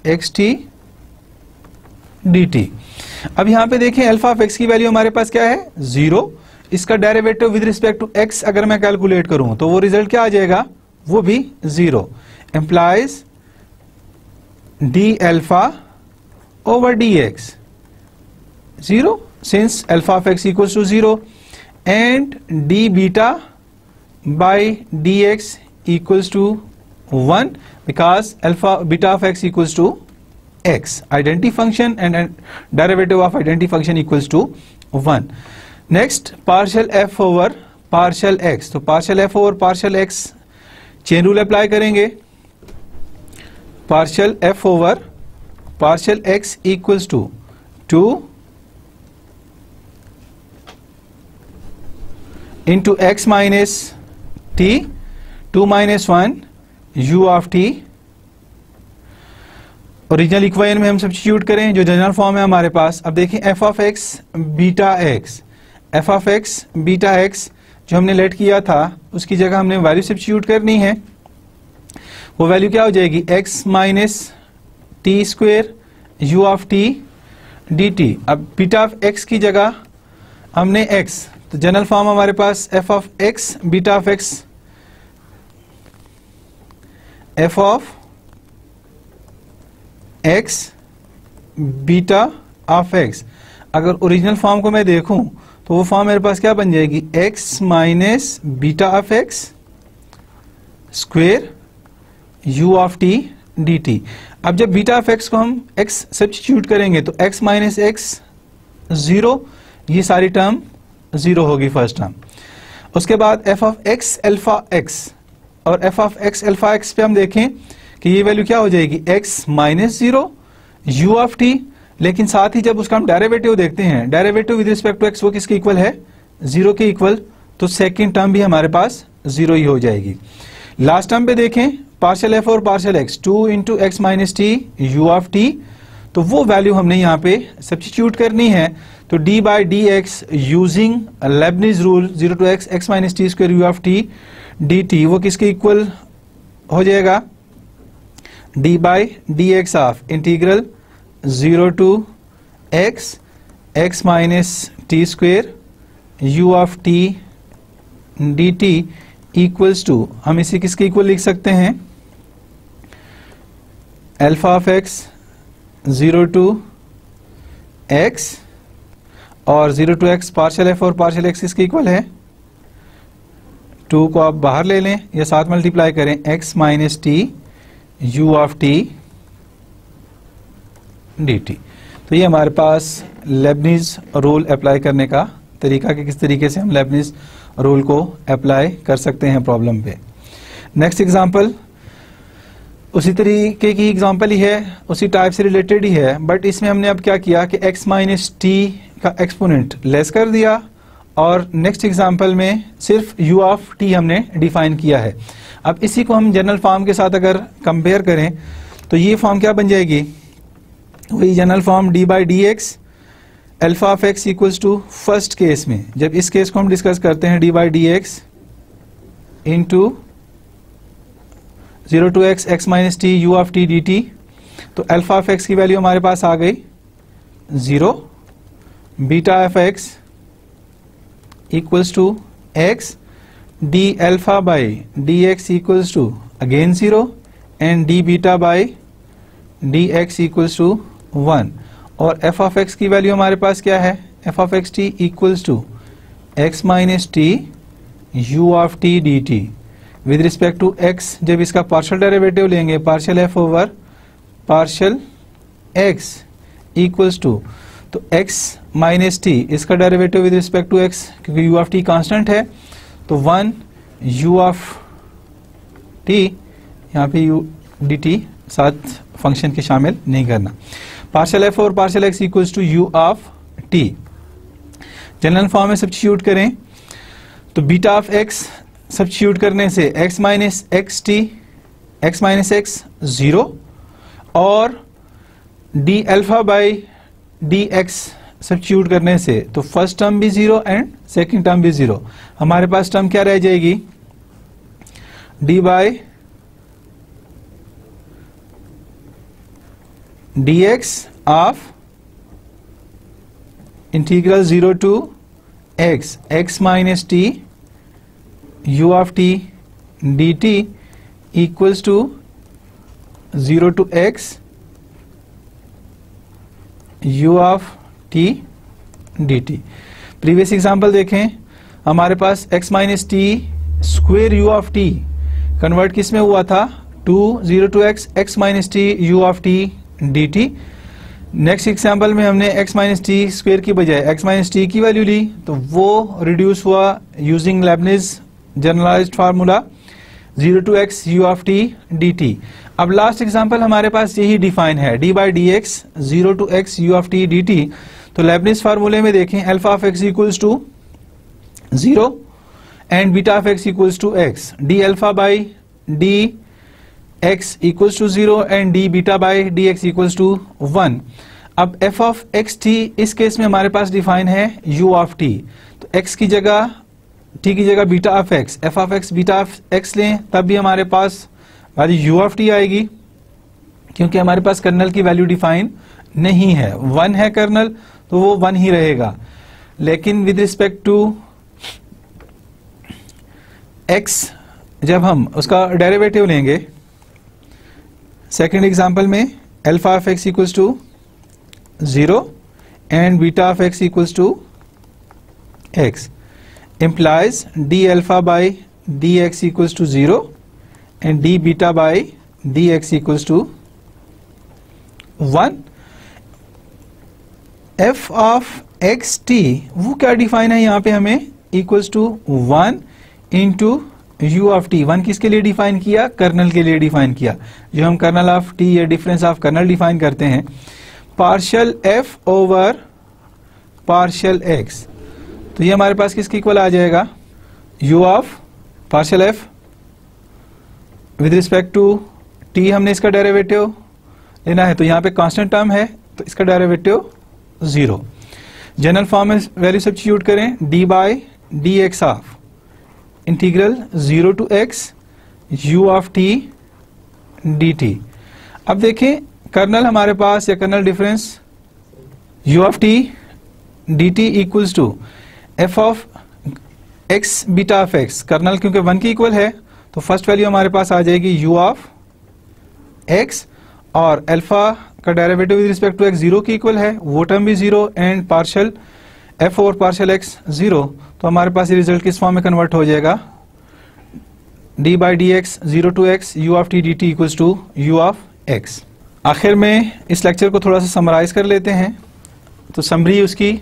x t d t. अब यहां पे देखें अल्फा ऑफ एक्स की वैल्यू हमारे पास क्या है? 0। इसका derivative with respect to x अगर मैं कैलकुलेट करूं तो वो रिजल्ट क्या आ जाएगा? वो भी 0। Implies d alpha over d x 0 since alpha of x equals to 0 and d beta by d x equals to 1 because alpha beta of x equals to x. Identity function and derivative of identity function equals to 1. Next, partial f over partial x. तो partial f over partial x chain rule apply करेंगे। partial f over partial x equals to 2 into x minus t 2 minus 1 u of t। Original equation में हम सब्स्टिट्यूट करें जो जनरल फॉर्म है हमारे पास। अब देखें f of x beta x, f of x beta x जो हमने लेट किया था उसकी जगह हमने वैल्यू सब्स्टिट्यूट करनी है। वो वैल्यू क्या हो जाएगी? x minus t square u of t dt। अब बीटा ऑफ x की जगह हमने x, तो जनरल फॉर्म हमारे पास f of x beta of x f of x beta of x। अगर ओरिजिनल फॉर्म को मैं देखूं तो वो फॉर्म मेरे पास क्या बन जाएगी? x minus beta of x square u of t dt। अब जब बीटा ऑफ x को हम x सब्स्टिट्यूट करेंगे तो x माइनस x 0, ये सारी टर्म 0 होगी फर्स्ट टर्म। उसके बाद f of x alpha x और f of x alpha x पे हम देखें कि ये वैल्यू क्या हो जाएगी? x minus 0 u of t, लेकिन साथ ही जब उसका हम डेरिवेटिव देखते हैं, derivative with respect to x वो किसके इक्वल है? 0 के इक्वल, तो सेकंड टर्म भी हमारे पास 0 ही हो जाएगी। लास्ट टर्म पे देखें पार्शियल f और partial x 2 into x minus t u of t, तो वो वैल्यू हमने यहाँ पे सब्स्टिट्यूट करनी है। तो d by d x using Leibniz rule 0 to x minus t square u of t dt वो किसके इक्वल हो जाएगा? d by d x of integral 0 to x minus t square u of t dt equals to, हम इसे किसके इक्वल लिख सकते हैं? Alpha of x 0 to x और 0 टू x पार्शियल f और पार्शियल x किसके इक्वल है? 2 को आप बाहर ले लें या साथ मल्टीप्लाई करें x minus t u of t dt। तो ये हमारे पास लेबनिज रूल अप्लाई करने का तरीका कि किस तरीके से हम लेबनिज रूल को अप्लाई कर सकते हैं प्रॉब्लम पे। नेक्स्ट एग्जांपल उसी तरीके की एग्जांपल ही है, उसी टाइप से रिलेटेड ही है, बट इसमें हमने अब क्या किया कि x माइनस टी का एक्सपोनेंट लेस कर दिया और नेक्स्ट एग्जांपल में सिर्फ u ऑफ t हमने डिफाइन किया है। अब इसी को हम जनरल फॉर्म के साथ अगर कंपेयर करें तो ये फॉर्म क्या बन जाएगी, वही general form d by d x alpha of x equals to first case में, जब इस केस को हम डिस्कस करते हैं d by d x into 0 to x x minus t u of t dt, तो अल्फा ऑफ x की वैल्यू हमारे पास आ गई 0, beta of x equals to x, d alpha by d x equals to again 0 and d beta by d x equals to 1, और f ऑफ x की वैल्यू हमारे पास क्या है, f of x t equals to x minus t u of t dt with respect to x। जब इसका पार्शियल डेरिवेटिव लेंगे partial f over partial x equals to, तो x माइनस टी इसका derivative with respect to x, क्योंकि u ऑफ t कांस्टेंट है तो 1 u ऑफ t, यहाँ पे u dt साथ फंक्शन के शामिल नहीं करना। पार्शियल f और partial x equals to u of t। General form में सब्स्टिट्यूट करें तो बीटा ऑफ x सब्स्टिट्यूट करने से x minus x t, x minus x 0, और d alpha by d x substitute करने से तो फर्स्ट टर्म भी 0 एंड सेकेंड टर्म भी 0। हमारे पास टर्म क्या रह जाएगी, d by d x of integral 0 to x x minus t u of t dt equals to 0 to x u of t dt। Previous example देखें, हमारे पास x minus t square u of t convert किस में हुआ था, 0 to x x minus t u of t dt। Next example में हमने x माइनस टी स्क्वेयर की बजाय x माइनस टी की वैल्यू ली, तो वो रिड्यूस हुआ using Leibniz generalised formula 0 to x u of t dt। अब लास्ट एग्जांपल हमारे पास यही डिफाइन है, d by d x 0 to x u of t dt। तो लेबनिज फार्मूले में देखें alpha of x equals to 0 and beta of x equals to x, d alpha by d x equals to 0 and d beta by d x equals to 1। अब f ऑफ x t इस केस में हमारे पास डिफाइन है u ऑफ t, तो x की जगह t की जगह beta of x, f of x beta of x लें तब भी हमारे पास वैल्यू u ऑफ t आएगी, क्योंकि हमारे पास कर्नल की वैल्यू डिफाइन नहीं है, 1 है कर्नल तो वो 1 ही रहेगा। लेकिन विद रिस्पेक्ट टू x जब हम उसका डेरिवेटिव लेंगे, सेकेंड एग्जांपल में alpha of x equals to 0 and beta of x equals to x, implies d alpha by dx equals to 0 and d beta by dx equals to 1। f of x t वो क्या डिफाइन है यहाँ पे हमें, equals to 1 into u of t। 1 किसके लिए डिफाइन किया, कर्नल के लिए डिफाइन किया, जो हम कर्नल ऑफ t या डिफरेंस ऑफ कर्नल डिफाइन करते हैं, partial f over partial x। तो ये हमारे पास किसके इक्वल आ जाएगा, u of partial f with respect to t, हमने इसका डेरिवेटिव लेना है तो यहाँ पे कांस्टेंट टर्म है तो इसका डेरिवेटिव 0। जनरल फॉर्म में वैल्यू सब्स्टिट्यूट करें, d by d x of integral 0 to x u of t dt। अब देखें कर्नल हमारे पास या kernel difference u of t dt equals to f of x beta of x, kernel क्योंकि 1 की इक्वल है तो फर्स्ट वैल्यू हमारे पास आ जाएगी u ऑफ x, और अल्फा का derivative with respect to x 0 की इक्वल है, वो टर्म भी 0 एंड पार्शियल f और पार्शियल x 0, तो हमारे पास ये रिजल्ट किस फॉर्म में कन्वर्ट हो जाएगा, d by d x 0 to x u of t dt equals to u of x। आखिर में इस लेक्चर को थोड़ा सा समराइज कर लेते हैं। तो समरी उसकी,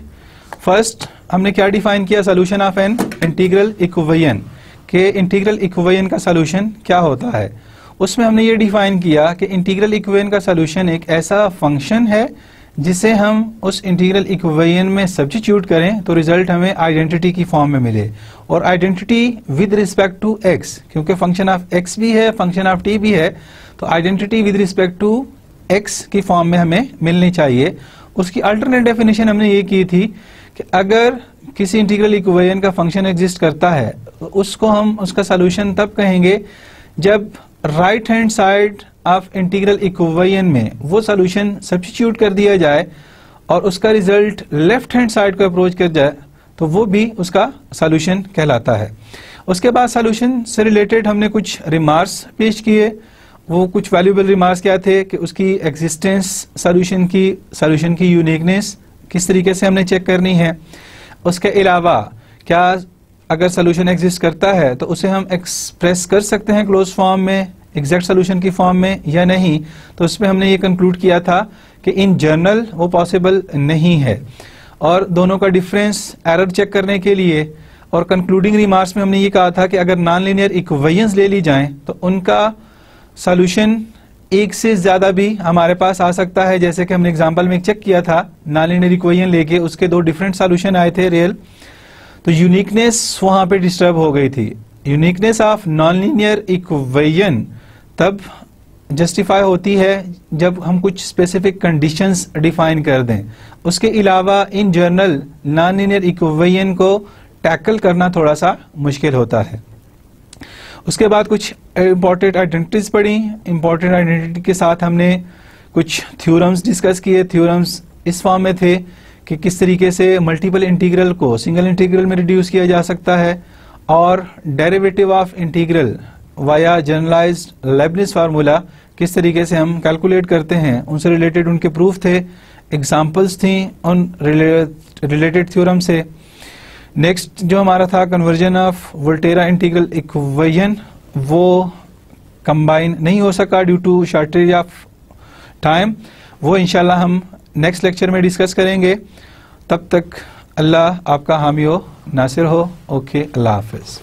फर्स्ट हमने क्या डिफाइन किया, solution of N integral equation, के इंटीग्रल इक्वेशन का सोल्यूशन क्या होता है। उसमें हमने ये डिफाइन किया कि इंटीग्रल इक्वेशन का सोल्यूशन एक ऐसा फंक्शन है जिसे हम उस इंटीग्रल इक्वेशन में सब्स्टिट्यूट करें तो रिजल्ट हमें आइडेंटिटी की फॉर्म में मिले, और identity with respect to x, क्योंकि फंक्शन ऑफ x भी है फंक्शन ऑफ t भी है, तो identity with respect to x की फॉर्म में हमें मिलनी चाहिए। उसकी अल्टरनेट डेफिनेशन हमने ये की थी कि अगर किसी इंटीग्रल इक्वेशन का फंक्शन एग्जिस्ट करता है तो उसको हम उसका सोल्यूशन तब कहेंगे जब right hand side of integral equation में वो सोल्यूशन सब्स्टिट्यूट कर दिया जाए और उसका रिजल्ट लेफ्ट हैंड साइड को अप्रोच कर जाए तो वो भी उसका सोल्यूशन कहलाता है। उसके बाद सोल्यूशन से रिलेटेड हमने कुछ रिमार्क्स पेश किए। वो कुछ वैल्यूएबल रिमार्क्स क्या थे कि उसकी एग्जिस्टेंस, सोल्यूशन की यूनिकनेस किस तरीके से हमने चेक करनी है। उसके अलावा क्या अगर सोल्यूशन एग्जिस्ट करता है तो उसे हम एक्सप्रेस कर सकते हैं क्लोज फॉर्म में, एग्जैक्ट सोल्यूशन की फॉर्म में या नहीं, तो उसमें हमने ये कंक्लूड किया था कि इन जनरल वो पॉसिबल नहीं है। और दोनों का डिफरेंस एरर चेक करने के लिए और कंक्लूडिंग रिमार्क्स में हमने ये कहा था कि अगर नॉन लीनियर इक्वेशंस ले ली जाएं तो उनका सोल्यूशन एक से ज्यादा भी हमारे पास आ सकता है। जैसे कि हमने एग्जांपल में चेक किया था, नॉन लीनियर इक्वेशन लेके उसके दो डिफरेंट सोल्यूशन आए थे रियल, तो यूनिकनेस वहां पे डिस्टर्ब हो गई थी। Uniqueness of non linear equation तब जस्टिफाई होती है जब हम कुछ स्पेसिफिक कंडीशंस डिफाइन कर दें। उसके अलावा इन जनरल नॉन लीनियर इक्वेशन को टैकल करना थोड़ा सा मुश्किल होता है। उसके बाद कुछ इंपॉर्टेंट आइडेंटिटीज पढ़ी। इंपॉर्टेंट आइडेंटिटी के साथ हमने कुछ थ्योरम्स डिस्कस किए। थ्योरम्स इस फॉर्म में थे कि किस तरीके से मल्टीपल इंटीग्रल को सिंगल इंटीग्रल में रिड्यूस किया जा सकता है, और derivative of integral via generalised Leibniz formula किस तरीके से हम कैलकुलेट करते हैं, उनसे रिलेटेड उनके प्रूफ थे, एग्जांपल्स थी उन रिलेटेड थ्योरम से। नेक्स्ट जो हमारा था conversion of Volterra integral equation, वो कंबाइन नहीं हो सका due to shortage of time. वो इंशाल्लाह हम नेक्स्ट लेक्चर में डिस्कस करेंगे। तब तक अल्लाह आपका हामी हो, नासिर हो। ओके, अल्लाह हाफिज।